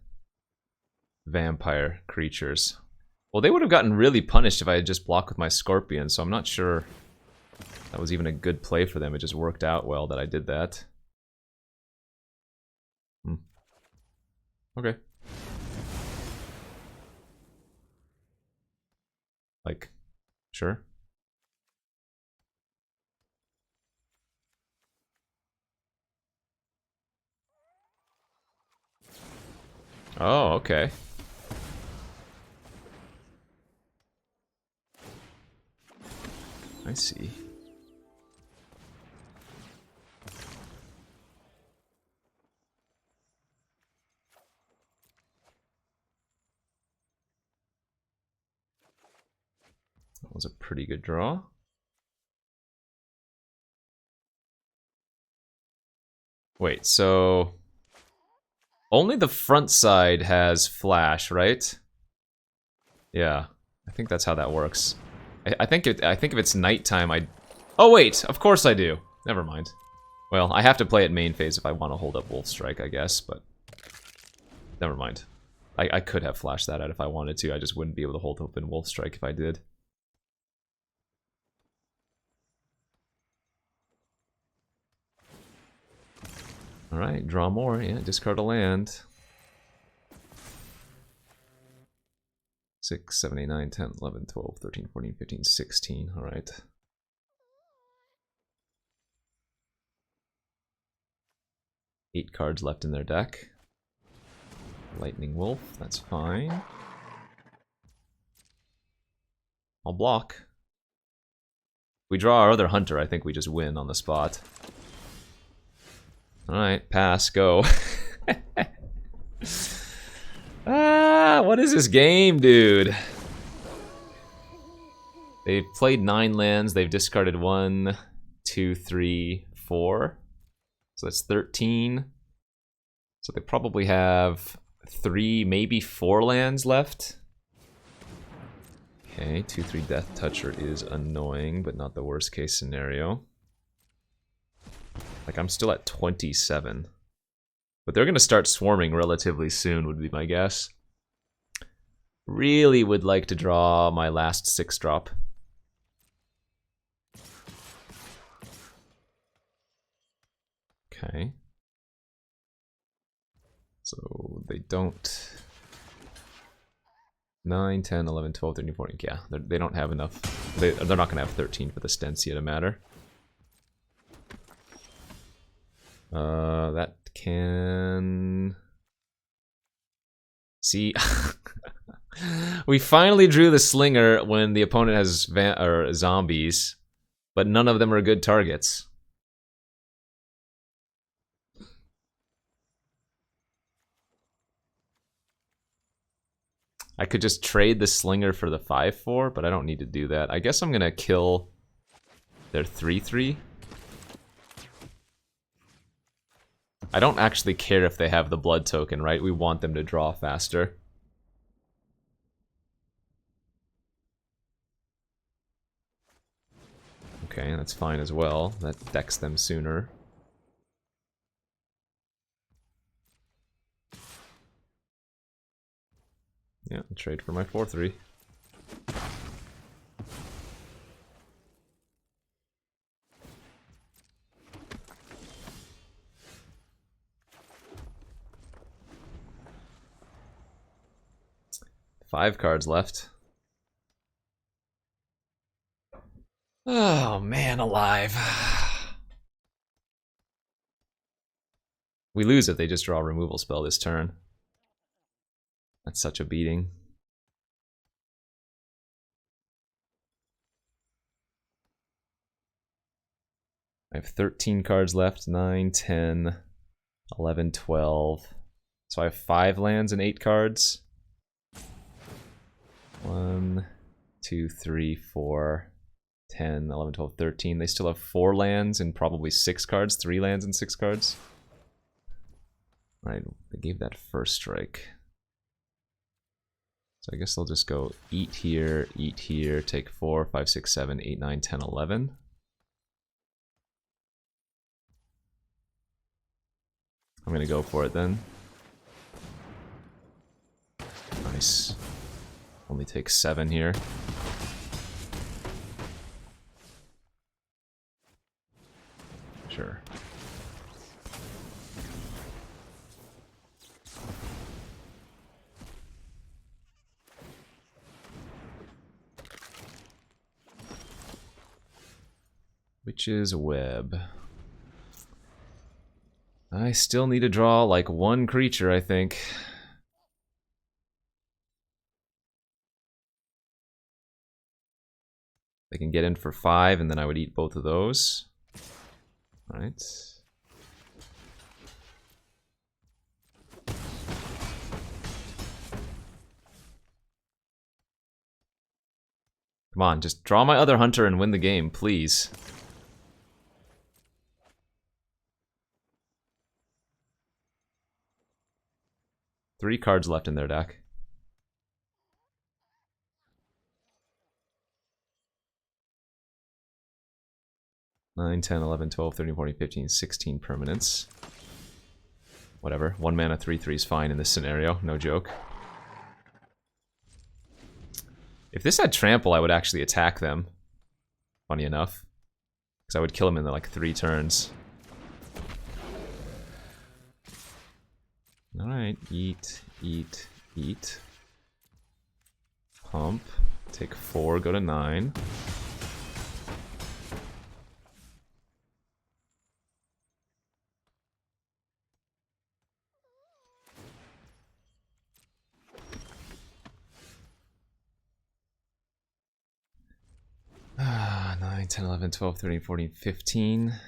creatures. Well, they would have gotten really punished if I had just blocked with my scorpion, so I'm not sure that was even a good play for them. It just worked out well that I did that. Okay. Like, sure. Oh, okay. I see. That was a pretty good draw. Wait, so only the front side has flash, right? Yeah, I think that's how that works. I think if it's nighttime, oh wait, of course I do. Never mind. Well, I have to play it main phase if I want to hold up Wolf Strike, I guess, but never mind. I could have flashed that out if I wanted to. I just wouldn't be able to hold open Wolf Strike if I did. Alright, draw more. Yeah, discard a land. 6, 7, 8, 9, 10, 11, 12, 13, 14, 15, 16. Alright. Eight cards left in their deck. Lightning Wolf, that's fine. I'll block. If we draw our other hunter, I think we just win on the spot. Alright, pass, go. Ah, what is this game, dude? They've played 9 lands, they've discarded 1, 2, 3, 4. So that's 13. So they probably have 3, maybe 4 lands left. Okay, 2/3 Death Toucher is annoying, but not the worst case scenario. Like, I'm still at 27. But they're gonna start swarming relatively soon, would be my guess. Really would like to draw my last 6-drop. Okay. So they don't... 9, 10, 11, 12, 13, 14. Yeah, they don't have enough. They're not going to have 13 for the Stensia to matter. That can... See? We finally drew the Slinger when the opponent has zombies, but none of them are good targets. I could just trade the Slinger for the 5/4, but I don't need to do that. I guess I'm gonna kill their 3/3. I don't actually care if they have the blood token, right? We want them to draw faster. Okay, that's fine as well. That decks them sooner. Yeah, trade for my 4/3. Five cards left. Oh, man alive. We lose if they just draw a removal spell this turn. That's such a beating. I have 13 cards left. 9, 10, 11, 12. So I have 5 lands and 8 cards. 1, 2, 3, 4, 10, 11, 12, 13. They still have 4 lands and probably 6 cards. 3 lands and 6 cards. Alright, they gave that first strike. So I guess they'll just go eat here, take 4, 5, 6, 7, 8, 9, 10, 11. I'm gonna go for it then. Nice. Only takes 7 here. Sure. Witch's Web. I still need to draw like 1 creature, I think. They can get in for 5, and then I would eat both of those. Alright. Come on, just draw my other hunter and win the game, please. Three cards left in their deck. Nine, 10, 11, 12, 13, 14, 15, 16 permanents. Whatever. 1 mana 3/3 is fine in this scenario. No joke. If this had trample, I would actually attack them. Funny enough. Because I would kill them in like 3 turns. Alright, eat, eat, eat. Pump. Take 4, go to 9. Ah, 9, 10, 11, 12, 13, 14, 15.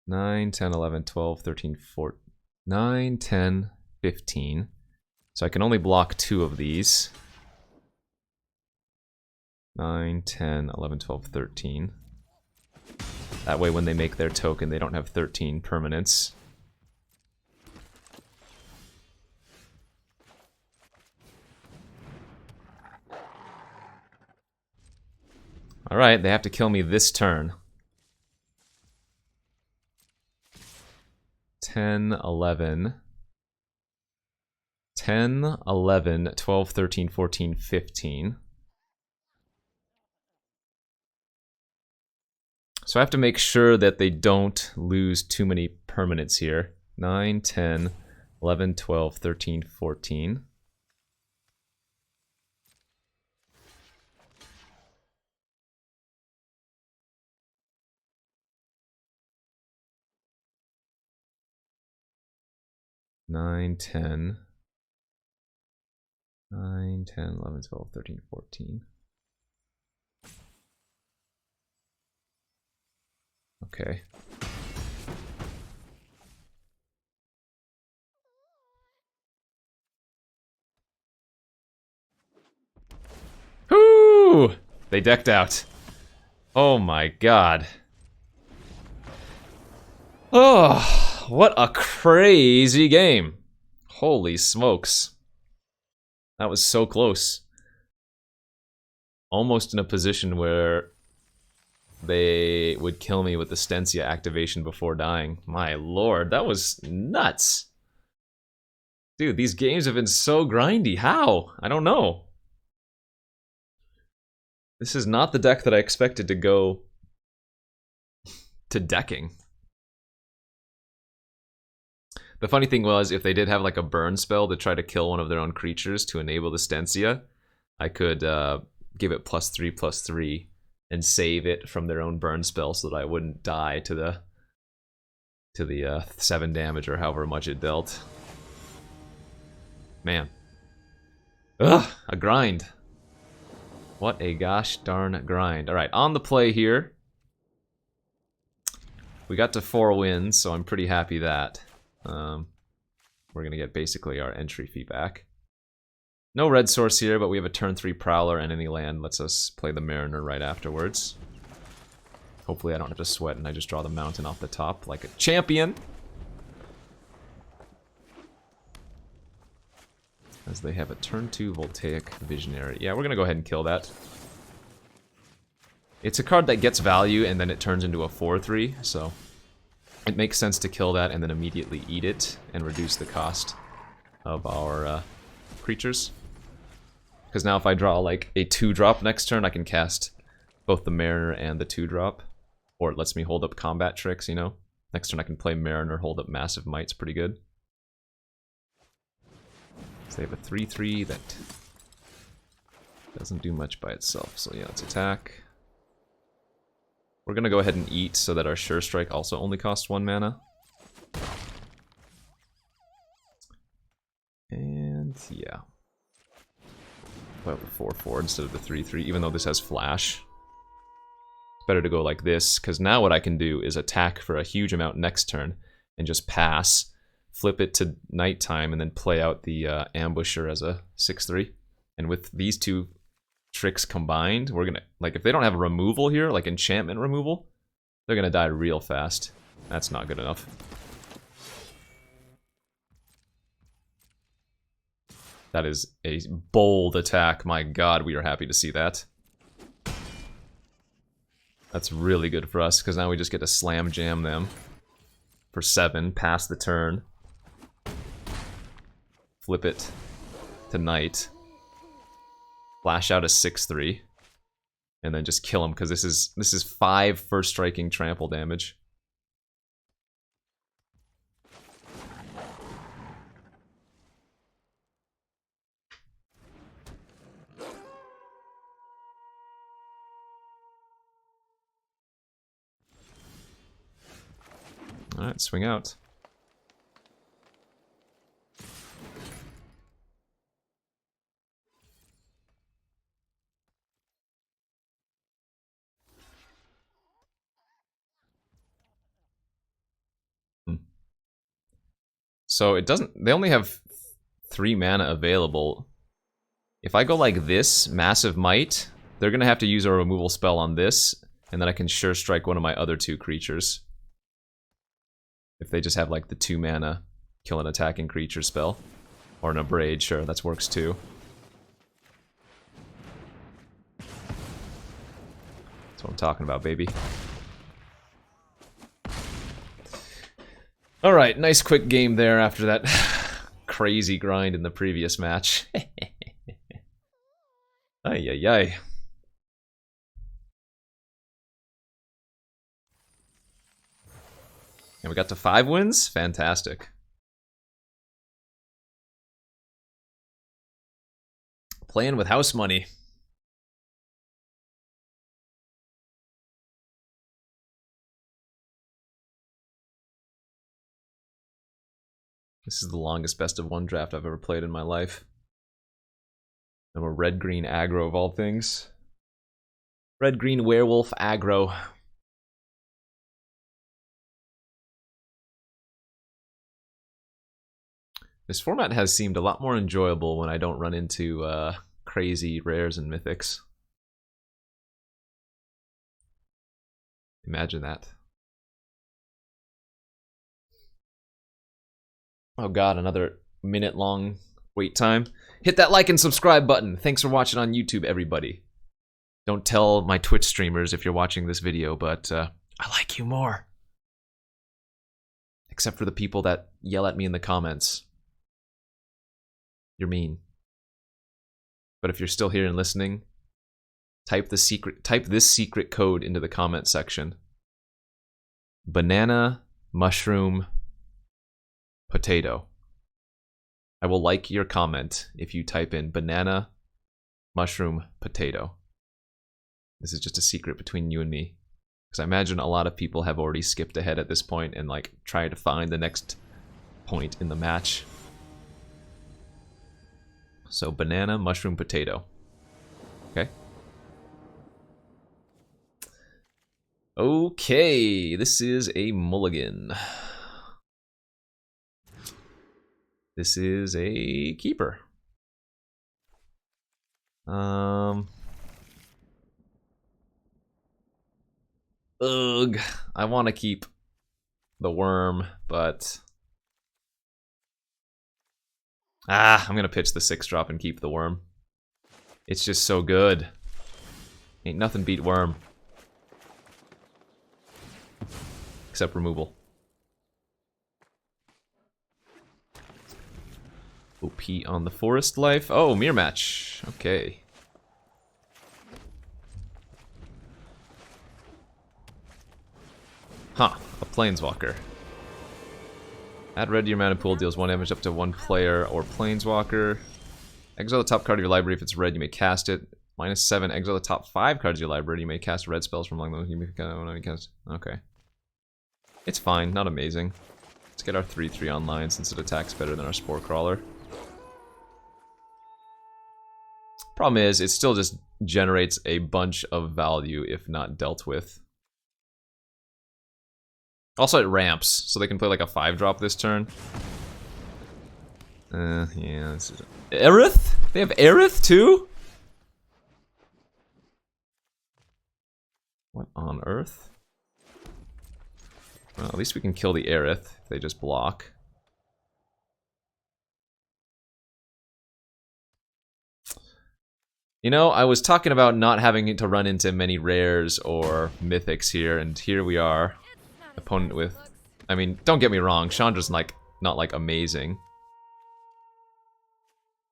Nine, 10, 11, 12, 13, 14, 9, 10, 15. So I can only block 2 of these. 9, 10, 11, 12, 13. That way when they make their token, they don't have 13 permanents. Alright, they have to kill me this turn. 10, 11. 10, 11, 12, 13, 14, 15. So I have to make sure that they don't lose too many permanents here. 9, 10, 11, 12, 13, 14. Nine, 10, 9, 10, 11, 12, 13, 14. Okay. Whoo! They decked out. Oh my god. Oh, what a crazy game. Holy smokes. That was so close. Almost in a position where they would kill me with the Stensia activation before dying. My lord, that was nuts. Dude, these games have been so grindy. How? I don't know. This is not the deck that I expected to go to decking. The funny thing was, if they did have like a burn spell to try to kill one of their own creatures to enable the Stensia, I could give it +3/+3 and save it from their own burn spell so that I wouldn't die to the 7 damage or however much it dealt. Man. Ugh, a grind. What a gosh darn grind. Alright, on the play here. We got to 4 wins, so I'm pretty happy that. We're gonna get basically our entry fee back. No red source here, but we have a turn 3 Prowler, and any land lets us play the Mariner right afterwards. Hopefully I don't have to sweat and I just draw the mountain off the top like a champion. As they have a turn 2 Voltaic Visionary. Yeah, we're gonna go ahead and kill that. It's a card that gets value and then it turns into a 4/3, so it makes sense to kill that and then immediately eat it and reduce the cost of our creatures. Because now if I draw like a 2-drop next turn, I can cast both the Mariner and the 2-drop. Or it lets me hold up combat tricks, you know? Next turn I can play Mariner, hold up Massive Might's pretty good. So they have a 3/3 that doesn't do much by itself. So yeah, let's attack. We're gonna go ahead and eat so that our Sure Strike also only costs 1 mana. And yeah. Play out the 4/4 instead of the 3/3, even though this has flash. It's better to go like this, because now what I can do is attack for a huge amount next turn and just pass, flip it to nighttime, and then play out the Ambusher as a 6/3. And with these two tricks combined, we're gonna, like, if they don't have a removal here, like enchantment removal, they're gonna die real fast. That's not good enough. That is a bold attack. My god, we are happy to see that. That's really good for us, because now we just get to slam jam them for 7, pass the turn, flip it to night, flash out a 6/3, and then just kill him, because this is 5 first striking trample damage. Alright, swing out. So it doesn't, they only have 3 mana available. If I go like this, Massive Might, they're gonna have to use a removal spell on this, and then I can Sure Strike one of my other 2 creatures. If they just have like the 2 mana kill an attacking creature spell. Or an Abrade, sure, that works too. That's what I'm talking about, baby. Alright, nice quick game there after that crazy grind in the previous match. Ay, ay, ay. And we got to 5 wins? Fantastic. Playing with house money. This is the longest best of 1 draft I've ever played in my life. And we're red-green aggro of all things. Red-green werewolf aggro. This format has seemed a lot more enjoyable when I don't run into crazy rares and mythics. Imagine that. Oh god, another minute-long wait time. Hit that like and subscribe button. Thanks for watching on YouTube, everybody. Don't tell my Twitch streamers if you're watching this video, but I like you more. Except for the people that yell at me in the comments. You're mean. But if you're still here and listening, type this secret code into the comment section. Banana, mushroom, potato. I will like your comment if you type in banana, mushroom, potato. This is just a secret between you and me. Because I imagine a lot of people have already skipped ahead at this point and like tried to find the next point in the match. So banana, mushroom, potato. Okay. Okay, this is a mulligan. This is a keeper. Ugh, I want to keep the worm, but I'm gonna pitch the 6-drop and keep the worm. It's just so good. Ain't nothing beat worm. Except removal. OP on the forest life. Oh, mirror match. Okay. Huh, a planeswalker. Add red to your mana pool, deals 1 damage up to 1 player or planeswalker. Exile the top card of your library. If it's red, you may cast it. -7, exile the top 5 cards of your library. You may cast red spells from among those. You may cast. Okay. It's fine, not amazing. Let's get our 3/3 online since it attacks better than our Spore Crawler. Problem is, it still just generates a bunch of value if not dealt with. Also, it ramps, so they can play like a 5-drop this turn. Yeah, this is... Aerith? They have Aerith too? What on earth? Well, at least we can kill the Aerith if they just block. You know, I was talking about not having to run into many rares or mythics here, and here we are. Opponent with... I mean, don't get me wrong, Chandra's like not like amazing.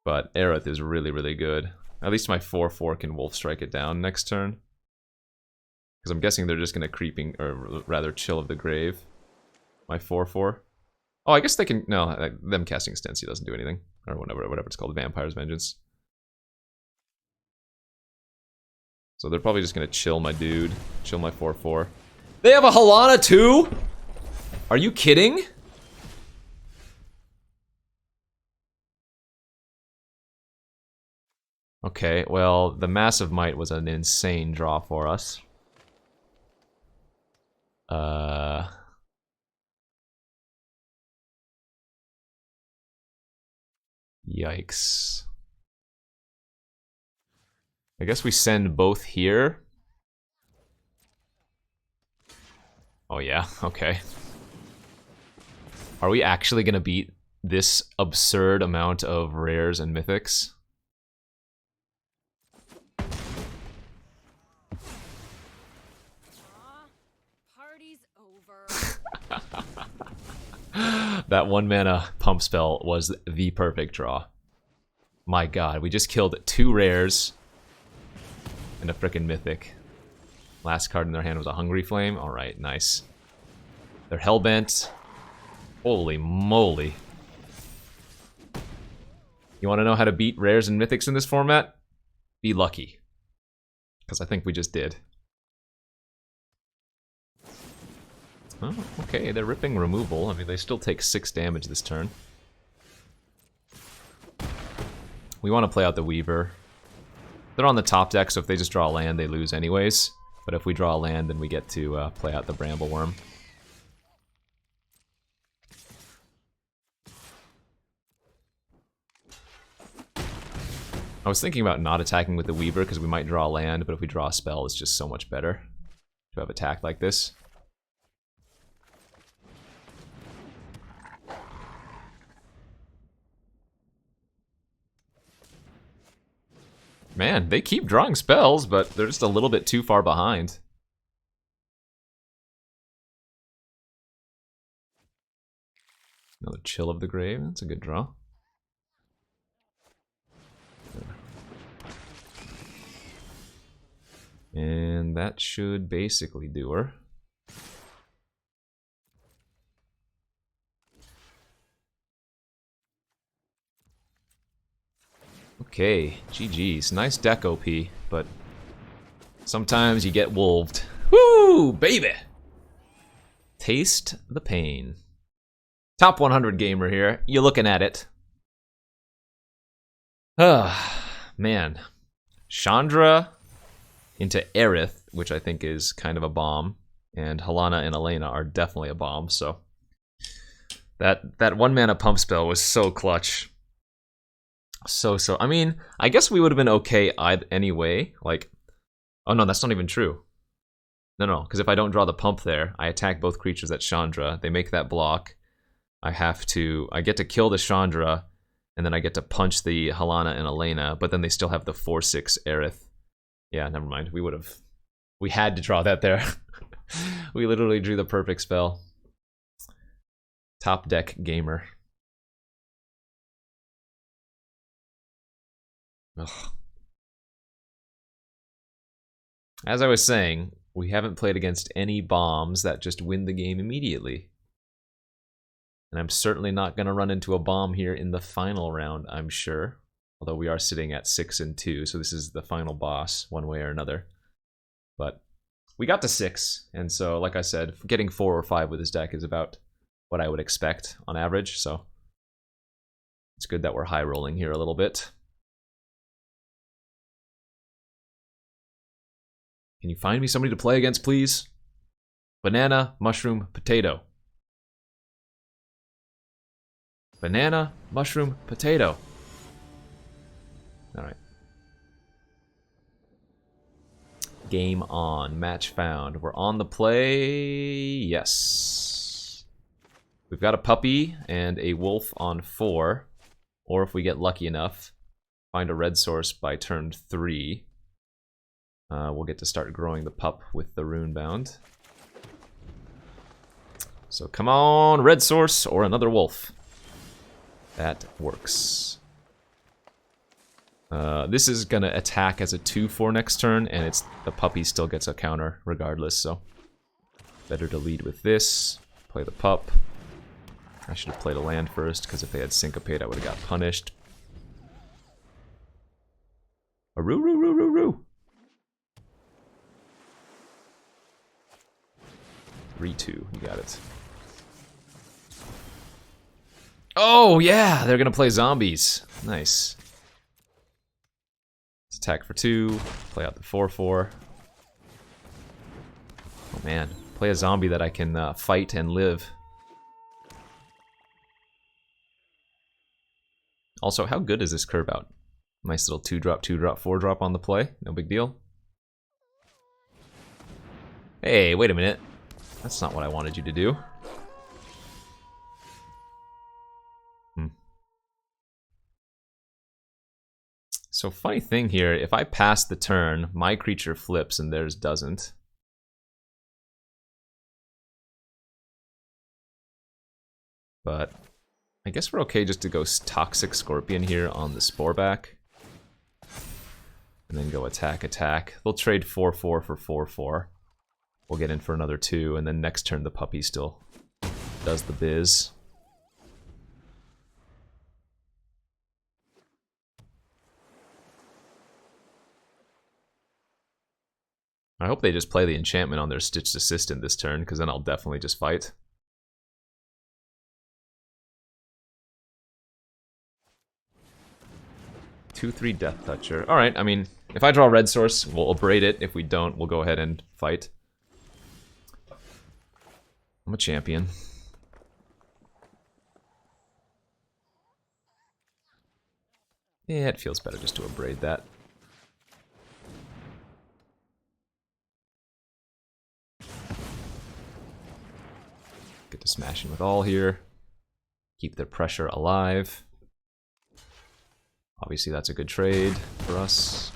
But Aerith is really, really good. At least my 4/4 can Wolf Strike it down next turn. Because I'm guessing they're just going to creeping, or rather Chill of the Grave. My 4/4. Oh, I guess they can... No, them casting Stency doesn't do anything. Or whatever it's called, Vampire's Vengeance. So they're probably just going to chill my dude. Chill my 4/4. They have a Halana too? Are you kidding? Okay, well, the Massive Might was an insane draw for us. Yikes. I guess we send both here. Oh yeah, okay. Are we actually gonna beat this absurd amount of rares and mythics? Party's over. That 1 mana pump spell was the perfect draw. My god, we just killed 2 rares and a frickin' mythic. Last card in their hand was a Hungry Flame. Alright, nice. They're hellbent. Holy moly. You want to know how to beat rares and mythics in this format? Be lucky. Because I think we just did. Oh, okay, they're ripping removal. I mean, they still take 6 damage this turn. We want to play out the Weaver. They're on the top deck, so if they just draw a land, they lose anyways. But if we draw a land, then we get to play out the Brambleworm. I was thinking about not attacking with the Weaver because we might draw a land, but if we draw a spell, it's just so much better to have attack like this. Man, they keep drawing spells, but they're just a little bit too far behind. Another Chill of the Grave. That's a good draw. And that should basically do her. Okay, GG's. Nice deck OP, but sometimes you get wolved. Woo, baby! Taste the pain. Top 100 gamer here. You looking at it. Man. Chandra into Aerith, which I think is kind of a bomb, and Helana and Elena are definitely a bomb, so that 1 mana pump spell was so clutch. So I mean, I guess we would have been okay anyway. Like, oh no, that's not even true. No, because if I don't draw the pump there, I attack both creatures at Chandra. They make that block. I get to kill the Chandra, and then I get to punch the Helana and Elena, but then they still have the 4/6 Aerith. Yeah, never mind. We had to draw that there. We literally drew the perfect spell. Top deck gamer. Ugh. As I was saying, we haven't played against any bombs that just win the game immediately. And I'm certainly not going to run into a bomb here in the final round, I'm sure. Although we are sitting at 6-2, so this is the final boss, one way or another. But we got to 6, and so, like I said, getting 4 or 5 with this deck is about what I would expect on average, so it's good that we're high rolling here a little bit. Can you find me somebody to play against, please? Banana, mushroom, potato. Banana, mushroom, potato. Alright. Game on. Match found. We're on the play. Yes. We've got a puppy and a wolf on 4. Or if we get lucky enough, find a red source by turn 3. We'll get to start growing the pup with the Runebound. So come on, red source or another wolf. That works. This is gonna attack as a 2/4 next turn, and the puppy still gets a counter regardless, so better to lead with this. Play the pup. I should have played a land first, because if they had Syncopate, I would have got punished. A roo roo roo roo roo. 3/2, you got it. Oh yeah, they're gonna play zombies. Nice. Let's attack for 2, play out the 4/4. Oh man, play a zombie that I can fight and live. Also, how good is this curve out? Nice little 2-drop, 2-drop, 4-drop on the play. No big deal. Hey, wait a minute. That's not what I wanted you to do. So funny thing here, if I pass the turn, my creature flips and theirs doesn't. But I guess we're okay just to go Toxic Scorpion here on the Sporeback. And then go attack, attack. They'll trade 4/4 for 4/4. We'll get in for another 2, and then next turn the puppy still does the biz. I hope they just play the enchantment on their Stitched Assistant this turn, because then I'll definitely just fight. Two, 3 Death Toucher. Alright, I mean, if I draw red source, we'll abrade it. If we don't, we'll go ahead and fight. I'm a champion. Yeah, it feels better just to abrade that. Get to smashing with all here. Keep their pressure alive. Obviously that's a good trade for us.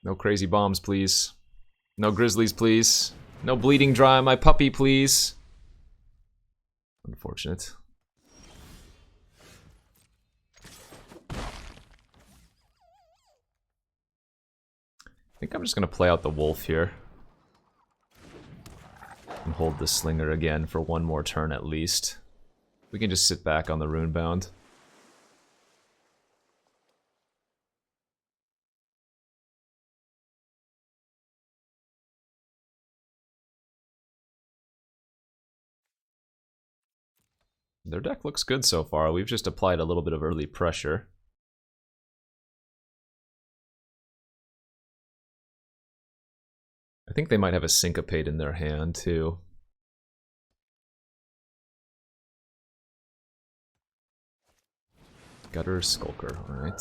No crazy bombs, please. No grizzlies, please. No bleeding dry on my puppy, please. Unfortunate. I think I'm just gonna play out the wolf here. And hold the slinger again for one more turn at least. We can just sit back on the runebound. Their deck looks good so far. We've just applied a little bit of early pressure. I think they might have a syncopate in their hand too. Gutter Skulker, alright.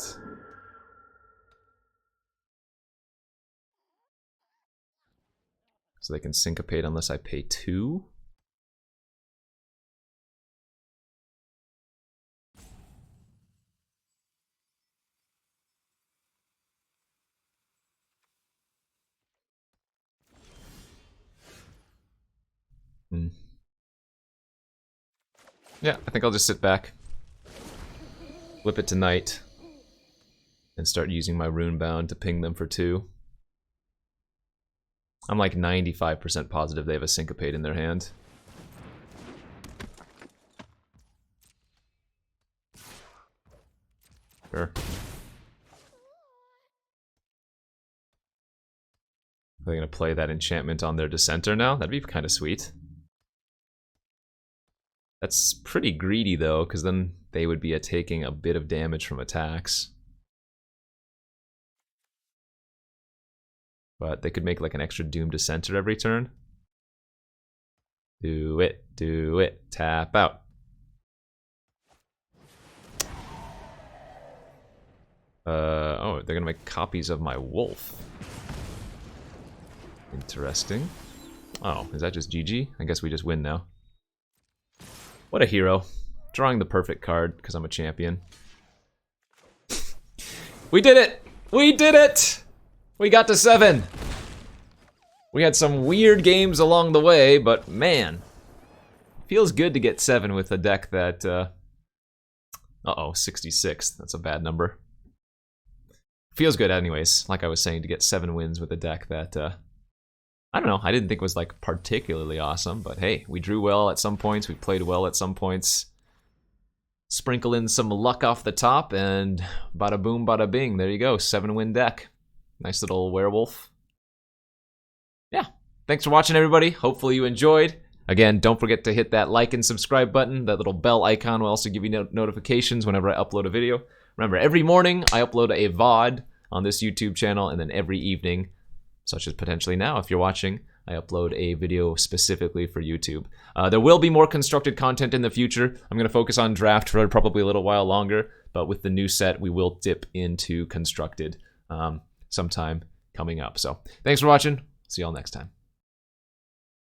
So they can syncopate unless I pay 2. Yeah, I think I'll just sit back. Flip it to night. And start using my runebound to ping them for 2. I'm like 95% positive they have a syncopate in their hand. Sure. Are they gonna play that enchantment on their dissenter now? That'd be kind of sweet. That's pretty greedy though, because then they would be taking a bit of damage from attacks. But they could make like an extra Doom Dissenter every turn. Do it, tap out. Oh, they're gonna make copies of my wolf. Interesting. Oh, is that just GG? I guess we just win now. What a hero. Drawing the perfect card, because I'm a champion. We did it! We did it! We got to 7! We had some weird games along the way, but man. Feels good to get 7 with a deck that, uh-oh, 66. That's a bad number. Feels good anyways, like I was saying, to get 7 wins with a deck that, I don't know, I didn't think was like particularly awesome, but hey, we drew well at some points, we played well at some points. Sprinkle in some luck off the top, and bada boom, bada bing, there you go, 7-win deck. Nice little werewolf. Yeah, thanks for watching everybody, hopefully you enjoyed. Again, don't forget to hit that like and subscribe button, that little bell icon will also give you notifications whenever I upload a video. Remember, every morning I upload a VOD on this YouTube channel, and then every evening, such as potentially now if you're watching, I upload a video specifically for YouTube. There will be more constructed content in the future. I'm going to focus on draft for probably a little while longer, but with the new set, we will dip into constructed sometime coming up. So thanks for watching. See y'all next time.